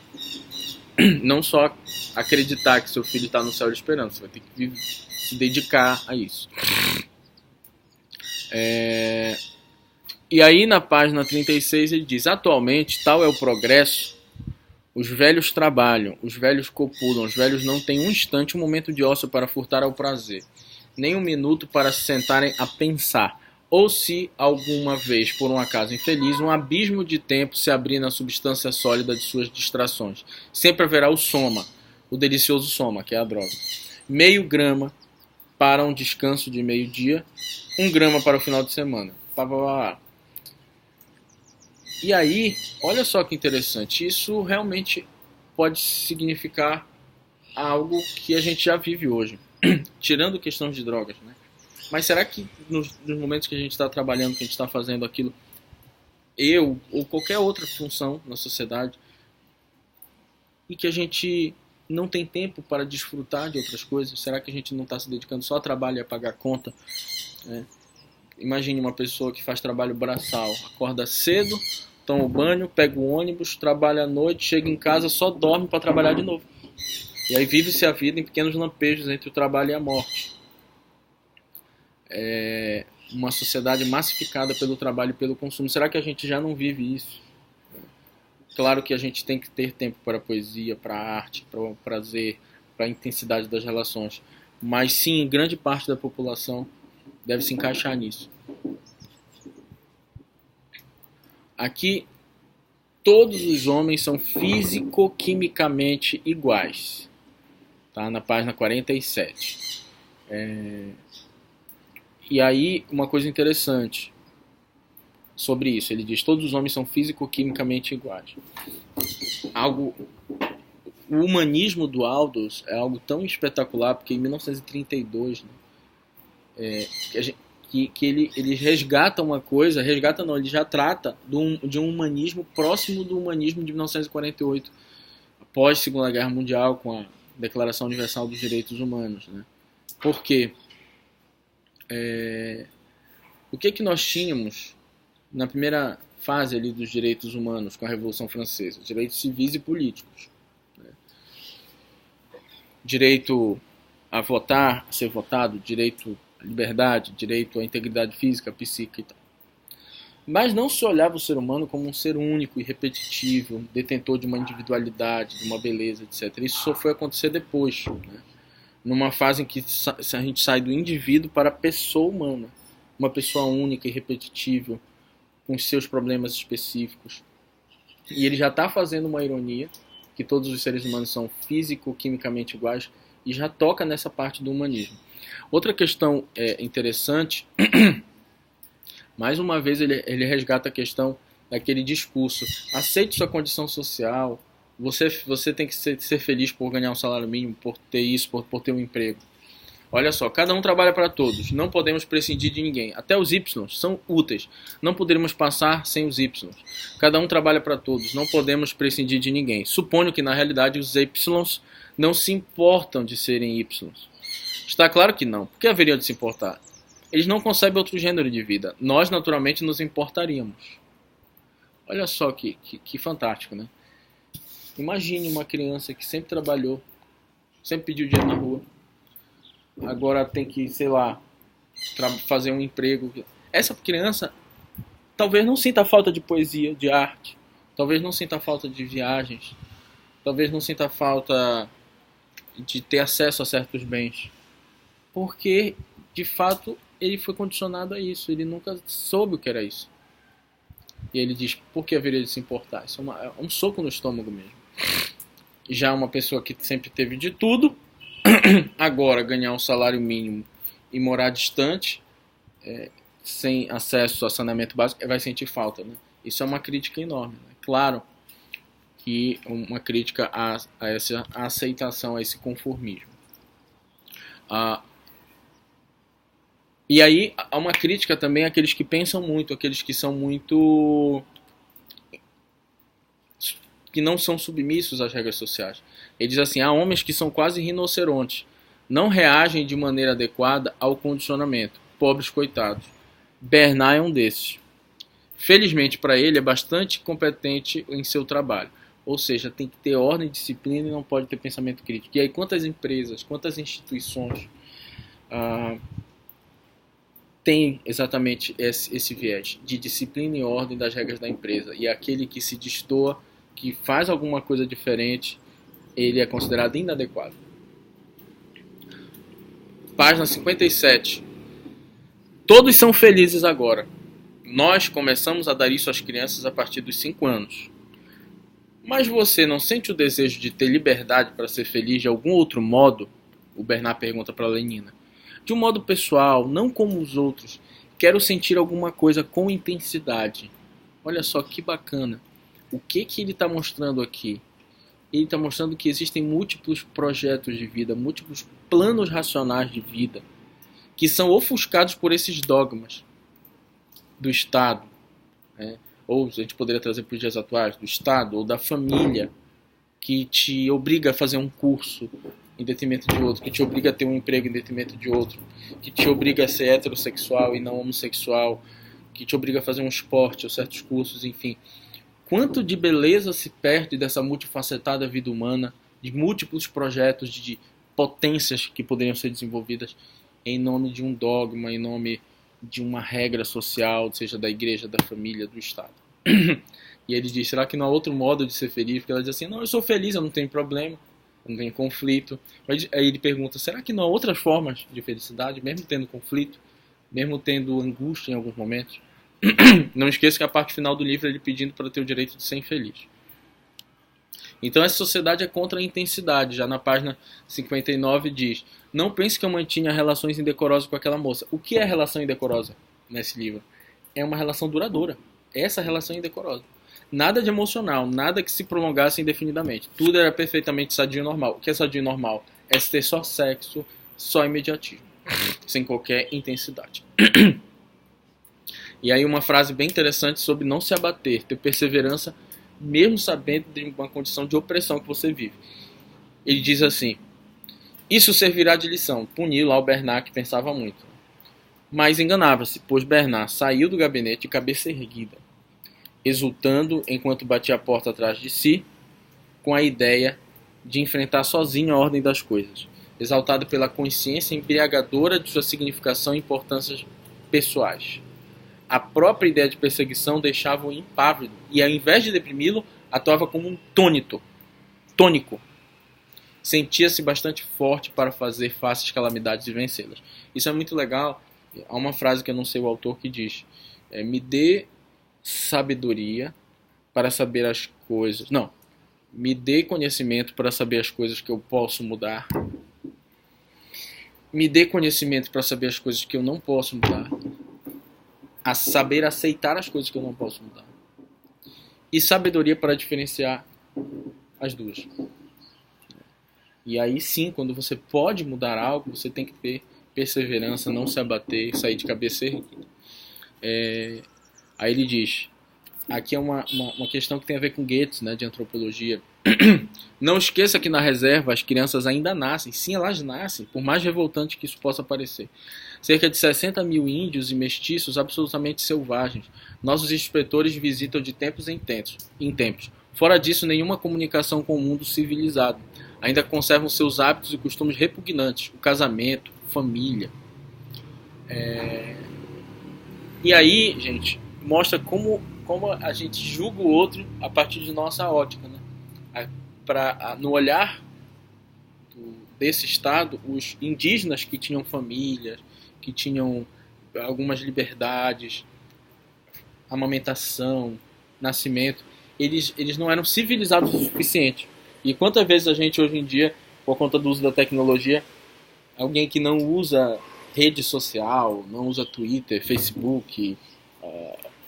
Não só acreditar que seu filho está no céu esperando, você vai ter que se dedicar a isso. E aí na página 36 ele diz: atualmente tal é o progresso, os velhos trabalham, os velhos copulam, os velhos não têm um instante, um momento de ócio para furtar ao prazer, nem um minuto para se sentarem a pensar, ou se alguma vez, por um acaso infeliz, um abismo de tempo se abrir na substância sólida de suas distrações. Sempre haverá o soma, o delicioso soma, que é a droga. Meio grama para um descanso de meio-dia, 1 grama para o final de semana. E aí, olha só que interessante, isso realmente pode significar algo que a gente já vive hoje, tirando questão de drogas, né? Mas será que nos momentos que a gente está trabalhando, que a gente está fazendo aquilo, eu ou qualquer outra função na sociedade, e que a gente não tem tempo para desfrutar de outras coisas, será que a gente não está se dedicando só a trabalho e a pagar conta? Né? Imagine uma pessoa que faz trabalho braçal, acorda cedo toma o banho, pega o ônibus, trabalha à noite, chega em casa, só dorme para trabalhar de novo. E aí vive-se a vida em pequenos lampejos entre o trabalho e a morte. É uma sociedade massificada pelo trabalho e pelo consumo. Será que a gente já não vive isso? Claro que a gente tem que ter tempo para a poesia, para a arte, para o prazer, para a intensidade das relações. Mas sim, grande parte da população deve se encaixar nisso. Aqui, todos os homens são físico-quimicamente iguais. Tá? Na página 47. E aí, uma coisa interessante sobre isso. Ele diz, todos os homens são físico-quimicamente iguais. O humanismo do Aldous é algo tão espetacular, porque em 1932, né, que ele resgata uma coisa, ele já trata de um humanismo próximo do humanismo de 1948, após a Segunda Guerra Mundial, com a Declaração Universal dos Direitos Humanos. Né? Por quê? O que nós tínhamos na primeira fase ali dos direitos humanos com a Revolução Francesa? Direitos civis e políticos. Né? Direito a votar, a ser votado, direito à liberdade, direito à integridade física, psíquica e tal. Mas não se olhava o ser humano como um ser único e repetitivo, detentor de uma individualidade, de uma beleza, etc. Isso só foi acontecer depois, né? Numa fase em que a gente sai do indivíduo para a pessoa humana, uma pessoa única e repetitível, com os seus problemas específicos. E ele já está fazendo uma ironia, que todos os seres humanos são físico-quimicamente iguais, e já toca nessa parte do humanismo. Outra questão interessante, mais uma vez ele resgata a questão daquele discurso: aceite sua condição social, você tem que ser feliz por ganhar um salário mínimo, por ter isso, por ter um emprego. Olha só, cada um trabalha para todos, não podemos prescindir de ninguém. Até os Y são úteis, não poderemos passar sem os Y. Cada um trabalha para todos, não podemos prescindir de ninguém. Suponho que na realidade os Y não se importam de serem Y. Está claro que não, por que haveriam de se importar? Eles não concebem outro gênero de vida, nós naturalmente nos importaríamos. Olha só que fantástico, né? Imagine uma criança que sempre trabalhou, sempre pediu dinheiro na rua, agora tem que, sei lá, fazer um emprego. Essa criança talvez não sinta falta de poesia, de arte, talvez não sinta falta de viagens, talvez não sinta falta de ter acesso a certos bens, porque de fato ele foi condicionado a isso, ele nunca soube o que era isso. E ele diz, por que haveria de se importar? Isso é um soco no estômago mesmo. Já uma pessoa que sempre teve de tudo, agora ganhar um salário mínimo e morar distante, sem acesso a saneamento básico, vai sentir falta. Né? Isso é uma crítica enorme. Né? Claro que uma crítica a essa aceitação, a esse conformismo. E aí há uma crítica também àqueles que pensam muito, aqueles que são muito... que não são submissos às regras sociais. Ele diz assim, há homens que são quase rinocerontes, não reagem de maneira adequada ao condicionamento, pobres coitados. Bernard é um desses. Felizmente para ele é bastante competente em seu trabalho, ou seja, tem que ter ordem, disciplina e não pode ter pensamento crítico. E aí quantas empresas, quantas instituições têm exatamente esse viés de disciplina e ordem das regras da empresa, e aquele que se destoa, que faz alguma coisa diferente, ele é considerado inadequado. Página 57. Todos são felizes agora. Nós começamos a dar isso às crianças a partir dos 5 anos. Mas você não sente o desejo de ter liberdade para ser feliz de algum outro modo? O Bernard pergunta para a Lenina. De um modo pessoal, não como os outros. Quero sentir alguma coisa com intensidade. Olha só que bacana. O que ele está mostrando aqui? Ele está mostrando que existem múltiplos projetos de vida, múltiplos planos racionais de vida, que são ofuscados por esses dogmas do Estado, né? Ou a gente poderia trazer para os dias atuais, do Estado ou da família, que te obriga a fazer um curso em detrimento de outro, que te obriga a ter um emprego em detrimento de outro, que te obriga a ser heterossexual e não homossexual, que te obriga a fazer um esporte ou certos cursos, enfim. quanto de beleza se perde dessa multifacetada vida humana, de múltiplos projetos, de potências que poderiam ser desenvolvidas em nome de um dogma, em nome de uma regra social, seja da igreja, da família, do Estado. E ele diz, será que não há outro modo de ser feliz? Porque ela diz assim, não, eu sou feliz, eu não tenho problema, eu não tenho conflito. Aí ele pergunta, será que não há outras formas de felicidade, mesmo tendo conflito, mesmo tendo angústia em alguns momentos? Não esqueça que a parte final do livro é ele pedindo para ter o direito de ser infeliz. Então essa sociedade é contra a intensidade. Já na página 59 diz, não pense que eu mantinha relações indecorosas com aquela moça. O que é relação indecorosa nesse livro? É uma relação duradoura. Essa relação indecorosa. Nada de emocional, nada que se prolongasse indefinidamente. Tudo era perfeitamente sadio e normal. O que é sadio e normal? É ter só sexo, só imediatismo, sem qualquer intensidade. E aí uma frase bem interessante sobre não se abater, ter perseverança, mesmo sabendo de uma condição de opressão que você vive. Ele diz assim, isso servirá de lição. Puniu lá o Bernard, que pensava muito. Mas enganava-se, pois Bernard saiu do gabinete de cabeça erguida, exultando enquanto batia a porta atrás de si, com a ideia de enfrentar sozinho a ordem das coisas, exaltado pela consciência embriagadora de sua significação e importâncias pessoais. A própria ideia de perseguição deixava-o impávido e, ao invés de deprimi-lo, atuava como um tônico. Sentia-se bastante forte para fazer face às calamidades e vencê-las. Isso é muito legal. Há uma frase que eu não sei o autor que diz, me dê sabedoria para saber as coisas. Não, me dê conhecimento para saber as coisas que eu posso mudar. Me dê conhecimento para saber as coisas que eu não posso mudar. A saber aceitar as coisas que eu não posso mudar. E sabedoria para diferenciar as duas. E aí sim, quando você pode mudar algo, você tem que ter perseverança, não se abater, sair de cabeça erguida. Aí ele diz, aqui é uma questão que tem a ver com Goethe, né, de antropologia. Não esqueça que na reserva as crianças ainda nascem. Sim, elas nascem, por mais revoltante que isso possa parecer. Cerca de 60 mil índios e mestiços absolutamente selvagens. Nossos inspetores visitam de tempos em tempos. Fora disso, nenhuma comunicação com o mundo civilizado. Ainda conservam seus hábitos e costumes repugnantes. O casamento, família. E aí, gente, mostra como a gente julga o outro a partir de nossa ótica, né? No olhar desse estado, os indígenas que tinham famílias, que tinham algumas liberdades, amamentação, nascimento, eles não eram civilizados o suficiente. E quantas vezes a gente hoje em dia, por conta do uso da tecnologia, alguém que não usa rede social, não usa Twitter, Facebook,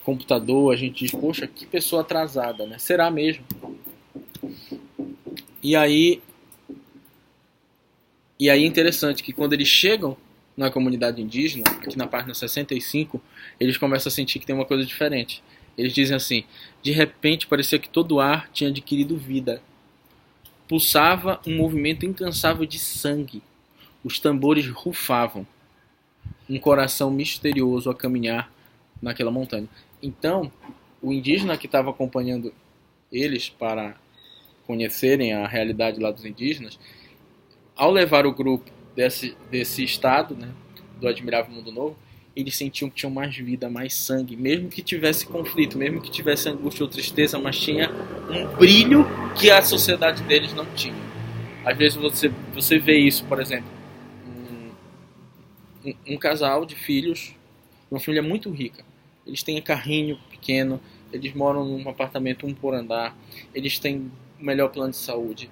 computador, a gente diz, poxa, que pessoa atrasada, né? Será mesmo? E aí é interessante que quando eles chegam na comunidade indígena, aqui na página 65, eles começam a sentir que tem uma coisa diferente. Eles dizem assim, de repente parecia que todo o ar tinha adquirido vida. Pulsava um movimento incansável de sangue. Os tambores rufavam. Um coração misterioso a caminhar naquela montanha. Então, o indígena que estava acompanhando eles para conhecerem a realidade lá dos indígenas, ao levar o grupo desse estado, né, do Admirável Mundo Novo, eles sentiam que tinham mais vida, mais sangue, mesmo que tivesse conflito, mesmo que tivesse angústia ou tristeza, mas tinha um brilho que a sociedade deles não tinha. Às vezes você vê isso, por exemplo, um casal de filhos, uma família muito rica, eles têm carrinho pequeno, eles moram num apartamento 1 por andar, eles têm o melhor plano de saúde,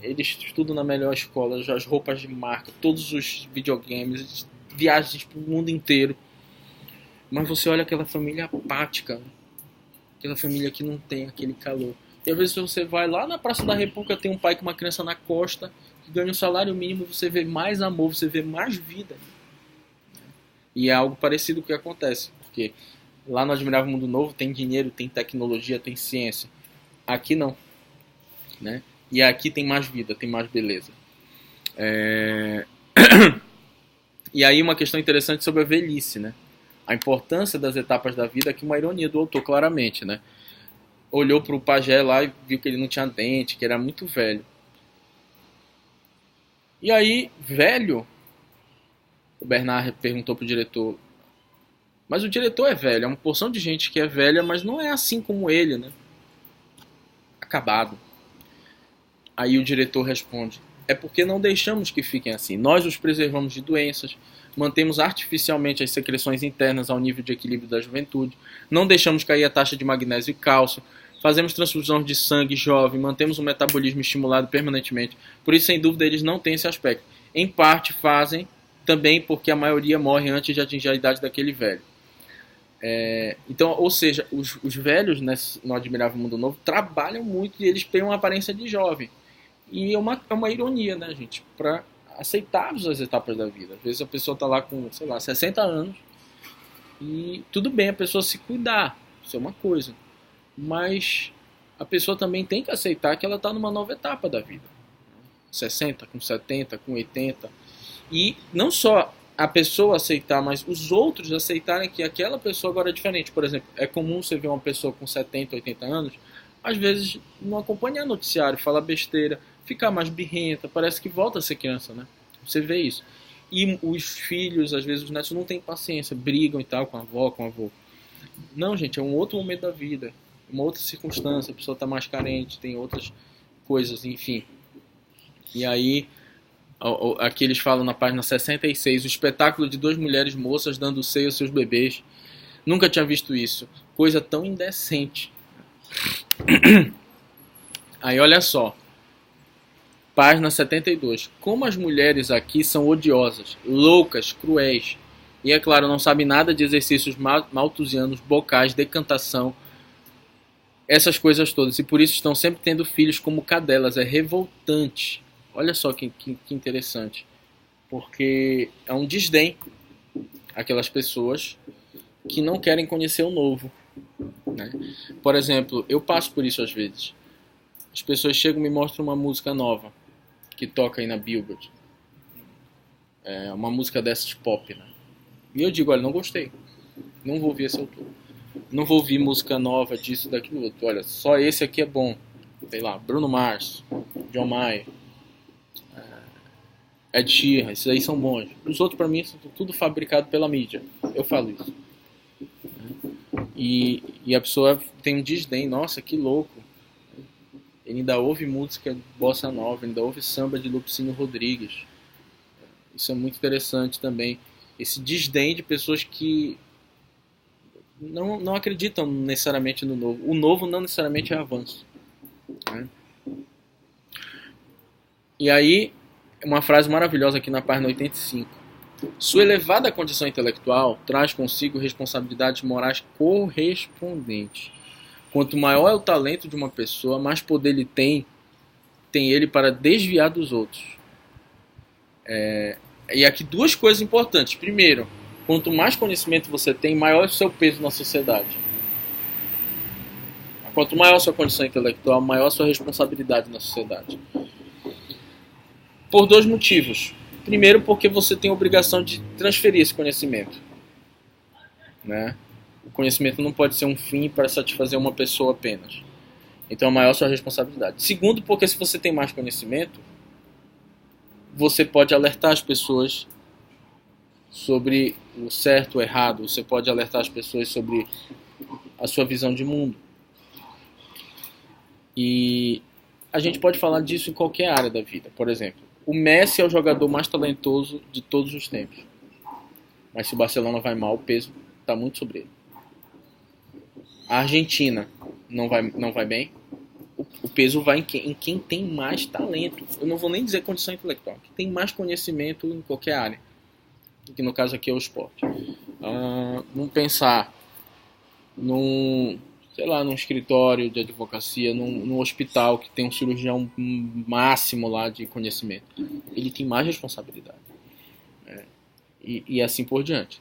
eles estudam na melhor escola, as roupas de marca, todos os videogames, viagens para o mundo inteiro. Mas você olha aquela família apática, aquela família que não tem aquele calor. E às vezes você vai lá na Praça da República, tem um pai com uma criança na costa, que ganha um salário mínimo, você vê mais amor, você vê mais vida. E é algo parecido com o que acontece, porque lá no Admirável Mundo Novo tem dinheiro, tem tecnologia, tem ciência. Aqui não, né? E aqui tem mais vida, tem mais beleza. E aí uma questão interessante sobre a velhice, né? A importância das etapas da vida, aqui uma ironia do autor, claramente, né? olhou para o pajé lá e viu que ele não tinha dente, que era muito velho. E aí, velho, o Bernard perguntou pro diretor, mas o diretor é velho, é uma porção de gente que é velha, mas não é assim como ele, né? Acabado. Aí o diretor responde, é porque não deixamos que fiquem assim. Nós os preservamos de doenças, mantemos artificialmente as secreções internas ao nível de equilíbrio da juventude, não deixamos cair a taxa de magnésio e cálcio, fazemos transfusões de sangue jovem, mantemos o metabolismo estimulado permanentemente. Por isso, sem dúvida, eles não têm esse aspecto. Em parte fazem também porque a maioria morre antes de atingir a idade daquele velho. Então, ou seja, os velhos no Admirável Mundo Novo trabalham muito e eles têm uma aparência de jovem. E é uma ironia, né, gente? Para aceitarmos as etapas da vida. Às vezes a pessoa está lá com, sei lá, 60 anos e tudo bem a pessoa se cuidar, isso é uma coisa. Mas a pessoa também tem que aceitar que ela está numa nova etapa da vida. 60, com 70, com 80. E não só a pessoa aceitar, mas os outros aceitarem que aquela pessoa agora é diferente. Por exemplo, é comum você ver uma pessoa com 70, 80 anos, às vezes não acompanhar noticiário, falar besteira, ficar mais birrenta, parece que volta a ser criança, né? Você vê isso. E os filhos, às vezes os netos não têm paciência, brigam e tal com a avó, com o avô. Não, gente, é um outro momento da vida, uma outra circunstância, a pessoa está mais carente, tem outras coisas, enfim. E aí, aqui eles falam na página 66, o espetáculo de 2 mulheres moças dando seio aos seus bebês. Nunca tinha visto isso. Coisa tão indecente. Aí olha só. Página 72. Como as mulheres aqui são odiosas, loucas, cruéis. E é claro, não sabem nada de exercícios malthusianos, bocais, decantação, essas coisas todas. E por isso estão sempre tendo filhos como cadelas. É revoltante. Olha só que interessante. Porque é um desdém aquelas pessoas que não querem conhecer o novo, né? Por exemplo, eu passo por isso às vezes. As pessoas chegam e me mostram uma música nova que toca aí na Billboard. É uma música dessas pop, né? E eu digo, olha, não gostei. Não vou ouvir esse autor. Não vou ouvir música nova disso, daquilo outro. Olha, só esse aqui é bom. Sei lá, Bruno Mars, John Mayer, Ed Sheeran, esses aí são bons. Os outros, pra mim, são tudo fabricado pela mídia. Eu falo isso. E a pessoa tem um desdém. Nossa, que louco. Ele ainda ouve música bossa nova, ainda ouve samba de Lupicínio Rodrigues. Isso é muito interessante também. Esse desdém de pessoas que não acreditam necessariamente no novo. O novo não necessariamente é avanço, né? E aí, uma frase maravilhosa aqui na página 85. Sua elevada condição intelectual traz consigo responsabilidades morais correspondentes. Quanto maior é o talento de uma pessoa, mais poder ele tem ele para desviar dos outros. E aqui 2 coisas importantes. Primeiro, quanto mais conhecimento você tem, maior é o seu peso na sociedade. Quanto maior a sua condição intelectual, maior a sua responsabilidade na sociedade. Por 2 motivos. Primeiro, porque você tem a obrigação de transferir esse conhecimento, né? O conhecimento não pode ser um fim para satisfazer uma pessoa apenas. Então é maior a sua responsabilidade. Segundo, porque se você tem mais conhecimento, você pode alertar as pessoas sobre o certo ou errado. Você pode alertar as pessoas sobre a sua visão de mundo. E a gente pode falar disso em qualquer área da vida. Por exemplo, o Messi é o jogador mais talentoso de todos os tempos. Mas se o Barcelona vai mal, o peso está muito sobre ele. A Argentina não vai bem, o peso vai em quem tem mais talento. Eu não vou nem dizer condição intelectual, que tem mais conhecimento em qualquer área, que no caso aqui é o esporte. Vamos pensar num escritório de advocacia, num hospital que tem um cirurgião máximo lá de conhecimento. Ele tem mais responsabilidade. E assim por diante.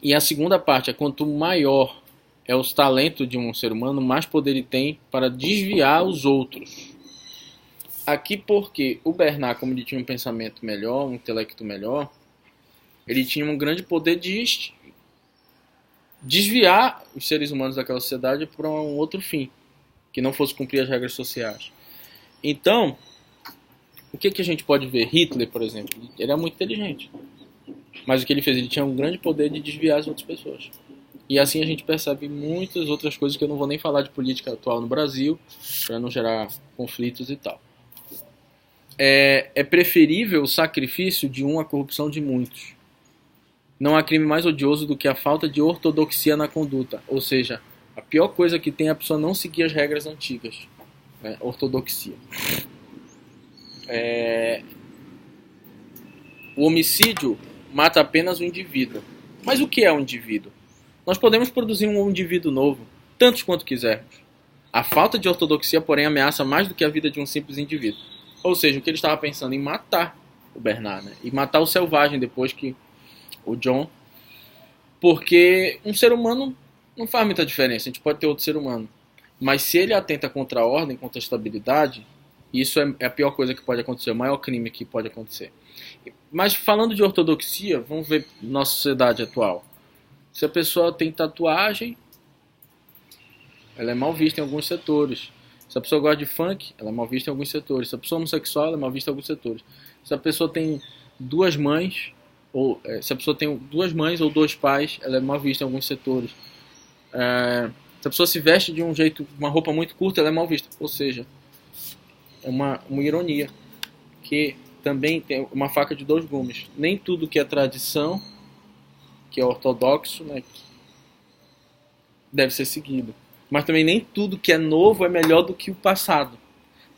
E a segunda parte é quanto maior é os talentos de um ser humano, mais poder ele tem para desviar os outros. Aqui porque o Bernard, como ele tinha um pensamento melhor, um intelecto melhor, ele tinha um grande poder de desviar os seres humanos daquela sociedade para um outro fim, que não fosse cumprir as regras sociais. Então, o que a gente pode ver? Hitler, por exemplo, ele é muito inteligente. Mas o que ele fez? Ele tinha um grande poder de desviar as outras pessoas. E assim a gente percebe muitas outras coisas que eu não vou nem falar de política atual no Brasil, para não gerar conflitos e tal. É preferível o sacrifício de um à corrupção de muitos. Não há crime mais odioso do que a falta de ortodoxia na conduta. Ou seja, a pior coisa que tem é a pessoa não seguir as regras antigas. Né? Ortodoxia. O homicídio mata apenas o indivíduo. Mas o que é um indivíduo? Nós podemos produzir um indivíduo novo, tantos quanto quisermos. A falta de ortodoxia, porém, ameaça mais do que a vida de um simples indivíduo. Ou seja, o que ele estava pensando em matar o Bernard, né? E matar o selvagem depois que o John... Porque um ser humano não faz muita diferença, a gente pode ter outro ser humano. Mas se ele atenta contra a ordem, contra a estabilidade, isso é a pior coisa que pode acontecer, o maior crime que pode acontecer. Mas falando de ortodoxia, vamos ver nossa sociedade atual. Se a pessoa tem tatuagem, ela é mal vista em alguns setores. Se a pessoa gosta de funk, ela é mal vista em alguns setores. Se a pessoa é homossexual, ela é mal vista em alguns setores. Se a pessoa tem duas mães, ou se a pessoa tem duas mães ou dois pais, ela é mal vista em alguns setores. Se a pessoa se veste de um jeito, uma roupa muito curta, ela é mal vista. Ou seja, é uma ironia, que também tem uma faca de dois gumes. Nem tudo que é tradição, que é ortodoxo, né, deve ser seguido. Mas também nem tudo que é novo é melhor do que o passado.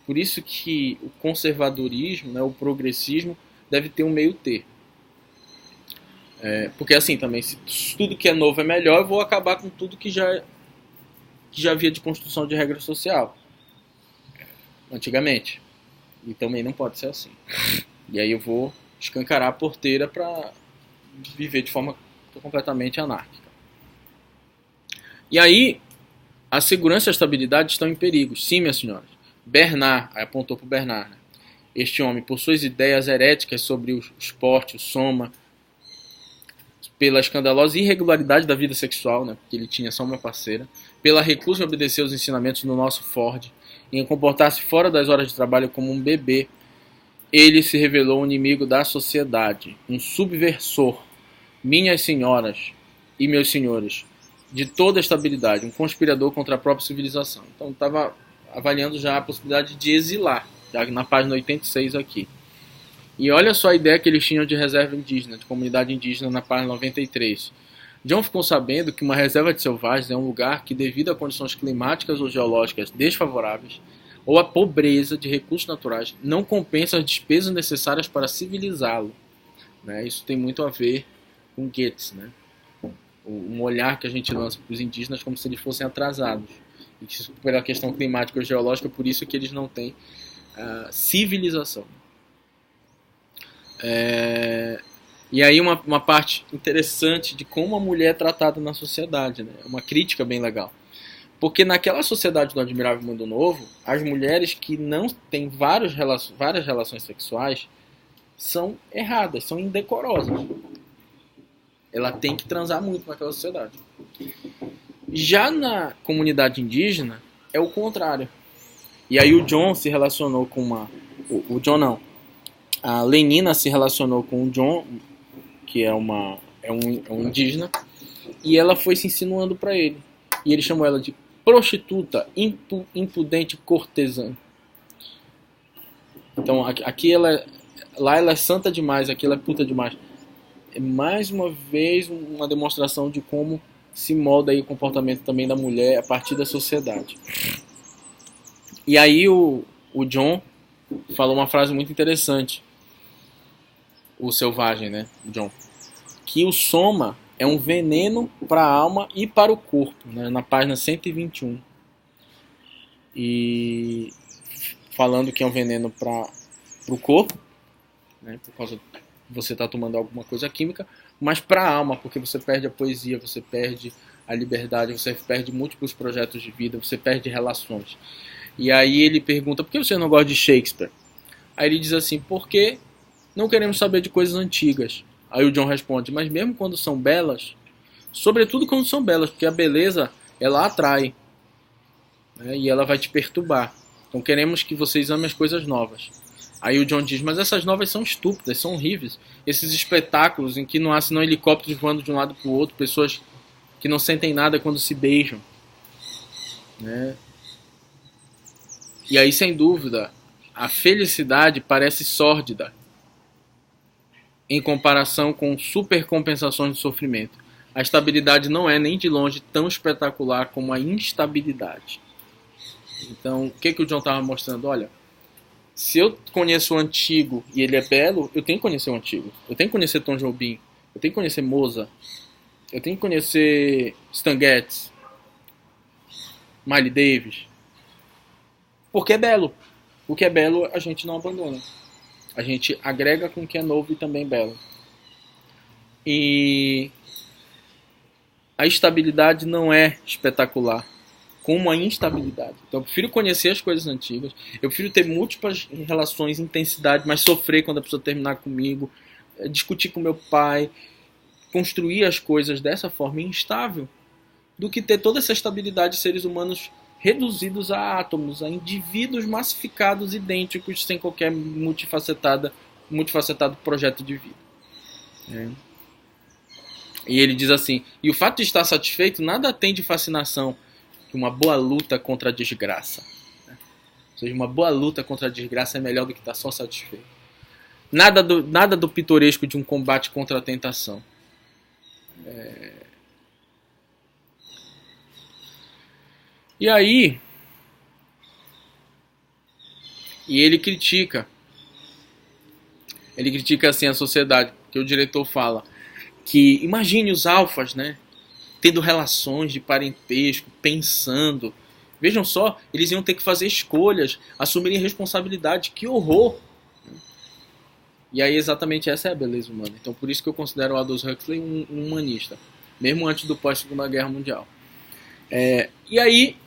Por isso que o conservadorismo, né, o progressismo, deve ter um meio termo. Porque assim também, se tudo que é novo é melhor, eu vou acabar com tudo que já havia de construção de regra social. Antigamente. E também não pode ser assim. E aí eu vou escancarar a porteira para viver de forma completamente anárquica. E aí, a segurança e a estabilidade estão em perigo. Sim, minhas senhoras. Bernard, aí apontou para o Bernard, né? Este homem, por suas ideias heréticas sobre o esporte, o soma, pela escandalosa irregularidade da vida sexual, né, porque ele tinha só uma parceira, pela recusa em obedecer os ensinamentos do nosso Ford, em comportar-se fora das horas de trabalho como um bebê, ele se revelou um inimigo da sociedade, um subversor, minhas senhoras e meus senhores, de toda a estabilidade, um conspirador contra a própria civilização. Então estava avaliando já a possibilidade de exilar, já na página 86 aqui. E olha só a ideia que eles tinham de reserva indígena, de comunidade indígena na página 93. John ficou sabendo que uma reserva de selvagens é um lugar que, devido a condições climáticas ou geológicas desfavoráveis, ou a pobreza de recursos naturais, não compensa as despesas necessárias para civilizá-lo. Né? Isso tem muito a ver com Goethe, né? Um olhar que a gente lança para os indígenas como se eles fossem atrasados. E que, pela questão climática ou geológica, por isso que eles não têm civilização. E aí uma parte interessante de como a mulher é tratada na sociedade, né? Uma crítica bem legal. Porque naquela sociedade do Admirável Mundo Novo, as mulheres que não têm várias relações sexuais são erradas, são indecorosas. Ela tem que transar muito naquela sociedade. Já na comunidade indígena, é o contrário. E aí o John se relacionou com uma... O John não. A Lenina se relacionou com o John, que é um indígena, e ela foi se insinuando para ele. E ele chamou ela de prostituta, impudente cortesã. Então aqui lá ela é santa demais, aqui ela é puta demais. É mais uma vez uma demonstração de como se molda aí o comportamento também da mulher a partir da sociedade. E aí o John falou uma frase muito interessante. O selvagem, né, John? Que o soma é um veneno para a alma e para o corpo, né, na página 121. E falando que é um veneno para o corpo, né, por causa de você estar tomando alguma coisa química, mas para a alma, porque você perde a poesia, você perde a liberdade, você perde múltiplos projetos de vida, você perde relações. E aí ele pergunta, por que você não gosta de Shakespeare? Aí ele diz assim, porque não queremos saber de coisas antigas. Aí o John responde, mas mesmo quando são belas, sobretudo quando são belas, porque a beleza, ela atrai, né, e ela vai te perturbar. Então queremos que vocês amem as coisas novas. Aí o John diz, mas essas novas são estúpidas, são horríveis. Esses espetáculos em que não há senão helicópteros voando de um lado para o outro, pessoas que não sentem nada quando se beijam, né? E aí, sem dúvida, a felicidade parece sórdida em comparação com supercompensações de sofrimento. A estabilidade não é nem de longe tão espetacular como a instabilidade. Então, o que o John estava mostrando? Olha, se eu conheço o antigo e ele é belo, eu tenho que conhecer o antigo. Eu tenho que conhecer Tom Jobim, eu tenho que conhecer Mozart, eu tenho que conhecer Stan Getz, Miles Davis. Porque é belo. O que é belo a gente não abandona. A gente agrega com o que é novo e também belo. E a estabilidade não é espetacular, como a instabilidade. Então eu prefiro conhecer as coisas antigas, eu prefiro ter múltiplas relações, intensidade, mas sofrer quando a pessoa terminar comigo, discutir com meu pai, construir as coisas dessa forma instável, do que ter toda essa estabilidade de seres humanos reduzidos a átomos, a indivíduos massificados, idênticos, sem qualquer multifacetado projeto de vida. E ele diz assim, e o fato de estar satisfeito nada tem de fascinação que uma boa luta contra a desgraça. Ou seja, uma boa luta contra a desgraça é melhor do que estar só satisfeito. Nada do pitoresco de um combate contra a tentação. E aí, ele critica assim a sociedade, que o diretor fala que imagine os alfas, né, tendo relações de parentesco, pensando. Vejam só, eles iam ter que fazer escolhas, assumirem responsabilidade. Que horror! E aí exatamente essa é a beleza humana. Então por isso que eu considero o Aldous Huxley um humanista, mesmo antes do pós-Segunda Guerra Mundial. E aí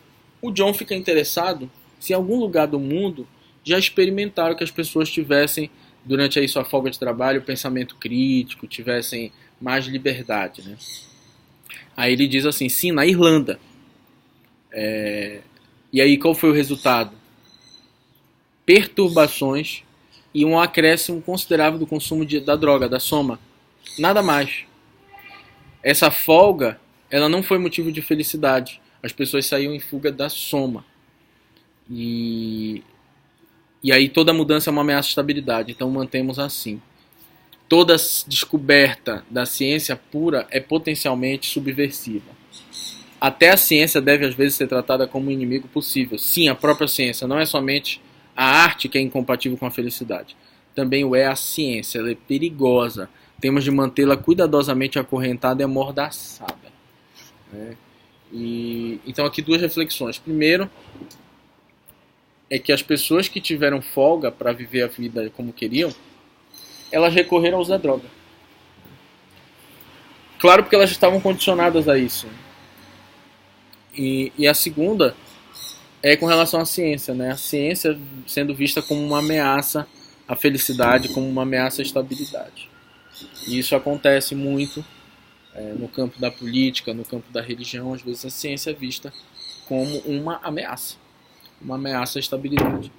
o John fica interessado se em algum lugar do mundo já experimentaram que as pessoas tivessem, durante aí sua folga de trabalho, pensamento crítico, tivessem mais liberdade, né? Aí ele diz assim, sim, na Irlanda. E aí qual foi o resultado? Perturbações e um acréscimo considerável do consumo da droga, da soma. Nada mais. Essa folga, ela não foi motivo de felicidade. As pessoas saíam em fuga da soma. E aí toda mudança é uma ameaça à estabilidade. Então mantemos assim. Toda descoberta da ciência pura é potencialmente subversiva. Até a ciência deve às vezes ser tratada como um inimigo possível. Sim, a própria ciência. Não é somente a arte que é incompatível com a felicidade. Também o é a ciência. Ela é perigosa. Temos de mantê-la cuidadosamente acorrentada e amordaçada. Então aqui duas reflexões. Primeiro, é que as pessoas que tiveram folga para viver a vida como queriam, elas recorreram a usar droga. Claro, porque elas estavam condicionadas a isso. E a segunda é com relação à ciência, né? A ciência sendo vista como uma ameaça à felicidade, como uma ameaça à estabilidade. E isso acontece muito no campo da política, no campo da religião. Às vezes a ciência é vista como uma ameaça à estabilidade.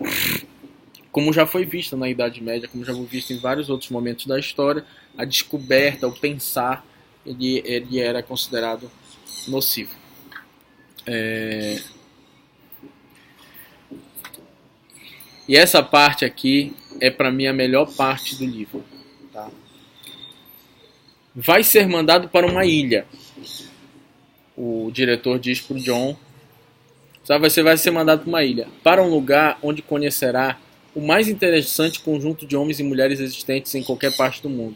Como já foi vista na Idade Média, como já foi visto em vários outros momentos da história, a descoberta, o pensar, ele era considerado nocivo. E essa parte aqui é para mim a melhor parte do livro. Tá? Vai ser mandado para uma ilha. O diretor diz para o John, você vai ser mandado para uma ilha, para um lugar onde conhecerá o mais interessante conjunto de homens e mulheres existentes em qualquer parte do mundo.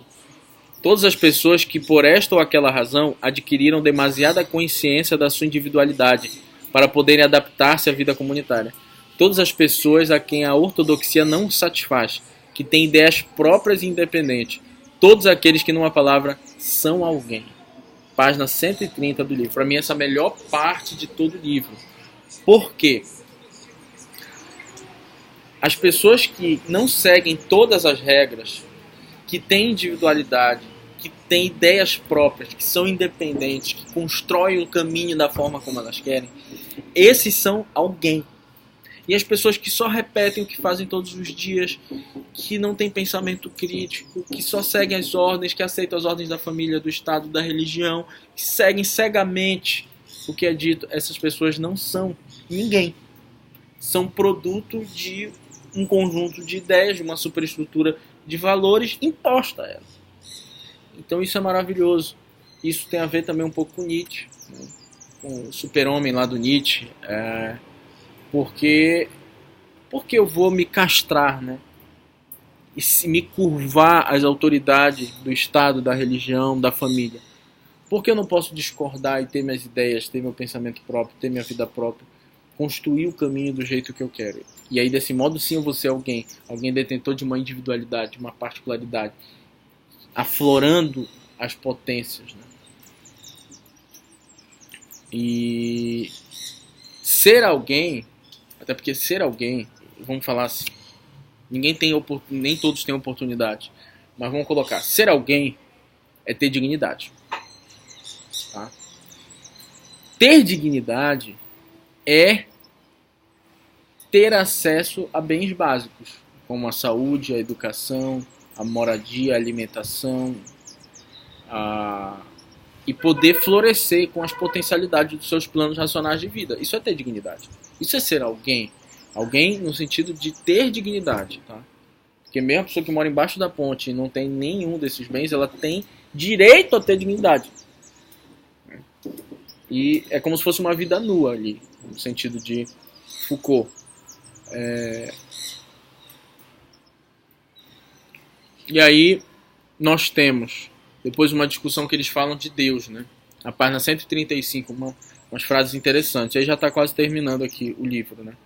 Todas as pessoas que por esta ou aquela razão adquiriram demasiada consciência da sua individualidade para poderem adaptar-se à vida comunitária. Todas as pessoas a quem a ortodoxia não satisfaz, que têm ideias próprias e independentes. Todos aqueles que, numa palavra, são alguém. Página 130 do livro. Para mim, essa é a melhor parte de todo o livro. Por quê? As pessoas que não seguem todas as regras, que têm individualidade, que têm ideias próprias, que são independentes, que constroem o caminho da forma como elas querem, esses são alguém. E as pessoas que só repetem o que fazem todos os dias, que não têm pensamento crítico, que só seguem as ordens, que aceitam as ordens da família, do Estado, da religião, que seguem cegamente o que é dito, essas pessoas não são ninguém. São produto de um conjunto de ideias, de uma superestrutura de valores imposta a elas. Então isso é maravilhoso. Isso tem a ver também um pouco com Nietzsche, né? Com o super-homem lá do Nietzsche. Porque eu vou me castrar, né? E me curvar às autoridades do Estado, da religião, da família? Por que eu não posso discordar e ter minhas ideias, ter meu pensamento próprio, ter minha vida própria, construir o caminho do jeito que eu quero? E aí, desse modo, sim, eu vou ser alguém detentor de uma individualidade, de uma particularidade, aflorando as potências, né? E ser alguém, até porque ser alguém, vamos falar assim, nem todos têm oportunidade, mas vamos colocar, ser alguém é ter dignidade. Tá? Ter dignidade é ter acesso a bens básicos, como a saúde, a educação, a moradia, a alimentação, e poder florescer com as potencialidades dos seus planos racionais de vida. Isso é ter dignidade. Isso é ser alguém. Alguém no sentido de ter dignidade. Tá? Porque mesmo a pessoa que mora embaixo da ponte e não tem nenhum desses bens, ela tem direito a ter dignidade. E é como se fosse uma vida nua ali, no sentido de Foucault. E aí nós temos depois uma discussão que eles falam de Deus, né? A página 135, umas frases interessantes. Aí já está quase terminando aqui o livro, né?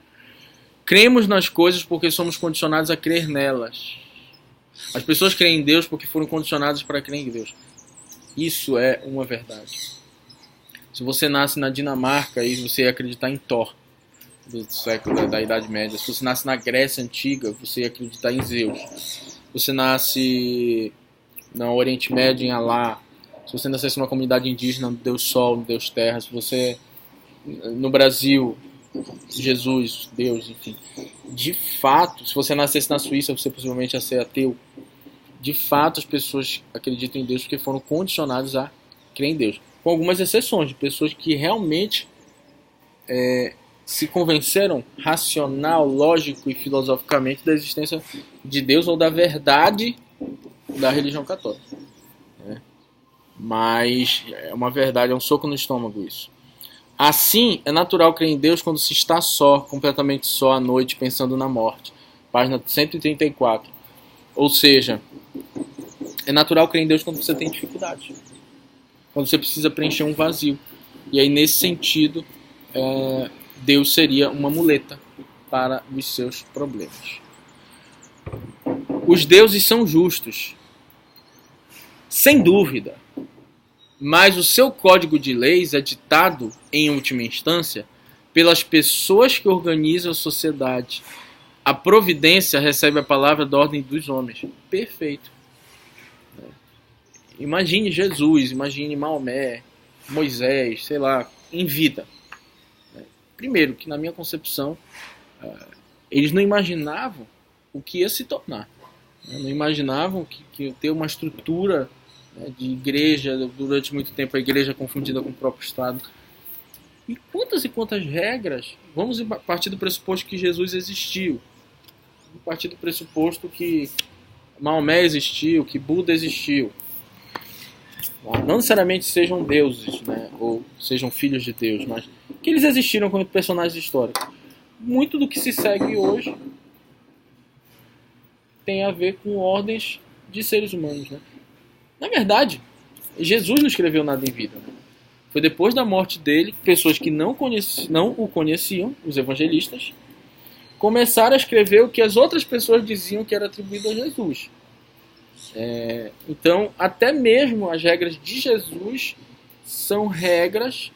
Cremos nas coisas porque somos condicionados a crer nelas. As pessoas creem em Deus porque foram condicionadas para crer em Deus. Isso é uma verdade. Se você nasce na Dinamarca, aí você ia acreditar em Thor, do século da Idade Média. Se você nasce na Grécia Antiga, você ia acreditar em Zeus. Se você nasce no Oriente Médio, em Alá. Se você nascesse numa comunidade indígena, no Deus Sol, no Deus Terra. Se você, no Brasil, Jesus, Deus, enfim. De fato, se você nascesse na Suíça, você possivelmente ia ser ateu. De fato, as pessoas acreditam em Deus porque foram condicionadas a crer em Deus. Com algumas exceções, de pessoas que realmente se convenceram racional, lógico e filosoficamente da existência de Deus ou da verdade da religião católica. Né? Mas é uma verdade, é um soco no estômago isso. Assim, é natural crer em Deus quando se está só, completamente só à noite, pensando na morte. Página 134. Ou seja, é natural crer em Deus quando você tem dificuldade. Quando você precisa preencher um vazio. E aí, nesse sentido, Deus seria uma muleta para os seus problemas. Os deuses são justos, sem dúvida, mas o seu código de leis é ditado, em última instância, pelas pessoas que organizam a sociedade. A providência recebe a palavra da ordem dos homens. Perfeito. Imagine Jesus, imagine Maomé, Moisés, sei lá, em vida. Primeiro, que na minha concepção, eles não imaginavam o que ia se tornar. Não imaginavam que ia ter uma estrutura de igreja, durante muito tempo a igreja confundida com o próprio Estado. E quantas regras? Vamos partir do pressuposto que Jesus existiu. Vamos partir do pressuposto que Maomé existiu, que Buda existiu. Não necessariamente sejam deuses, né, ou sejam filhos de Deus, mas que eles existiram como personagens históricos. Muito do que se segue hoje tem a ver com ordens de seres humanos. Né? Na verdade, Jesus não escreveu nada em vida. Né? Foi depois da morte dele, pessoas que não o conheciam, os evangelistas, começaram a escrever o que as outras pessoas diziam que era atribuído a Jesus. Então, até mesmo as regras de Jesus são regras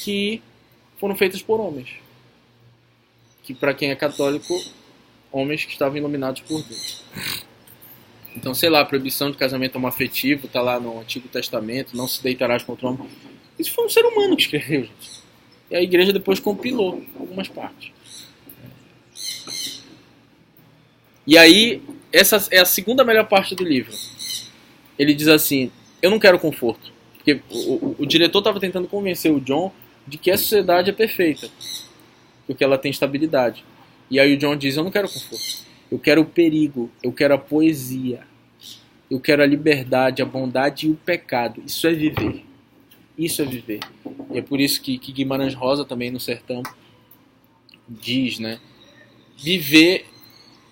que foram feitas por homens. Que, para quem é católico, homens que estavam iluminados por Deus. Então, sei lá, a proibição de casamento homoafetivo está lá no Antigo Testamento, não se deitarás contra o homem. Isso foi um ser humano que escreveu, gente. E a igreja depois compilou algumas partes. E aí, essa é a segunda melhor parte do livro. Ele diz assim, eu não quero conforto. Porque o diretor estava tentando convencer o John de que a sociedade é perfeita. Porque ela tem estabilidade. E aí o John diz, eu não quero conforto. Eu quero o perigo, eu quero a poesia. Eu quero a liberdade, a bondade e o pecado. Isso é viver. Isso é viver. E é por isso que Guimarães Rosa também no Sertão diz, né? Viver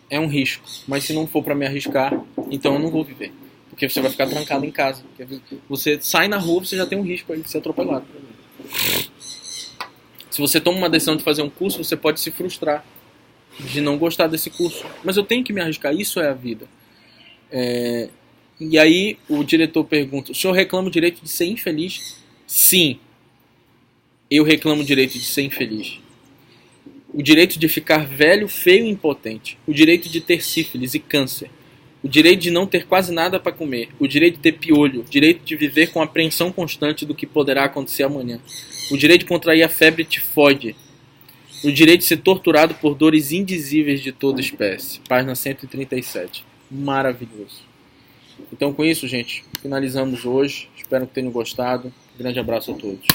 é um risco, mas se não for para me arriscar, então eu não vou viver. Porque você vai ficar trancado em casa. Você sai na rua, você já tem um risco aí de ser atropelado. Se você toma uma decisão de fazer um curso, você pode se frustrar de não gostar desse curso. Mas eu tenho que me arriscar, isso é a vida. E aí o diretor pergunta, o senhor reclama o direito de ser infeliz? Sim, eu reclamo o direito de ser infeliz. O direito de ficar velho, feio e impotente. O direito de ter sífilis e câncer. O direito de não ter quase nada para comer. O direito de ter piolho. O direito de viver com apreensão constante do que poderá acontecer amanhã. O direito de contrair a febre tifoide. O direito de ser torturado por dores indizíveis de toda espécie. Página 137. Maravilhoso. Então com isso, gente, finalizamos hoje. Espero que tenham gostado. Grande abraço a todos.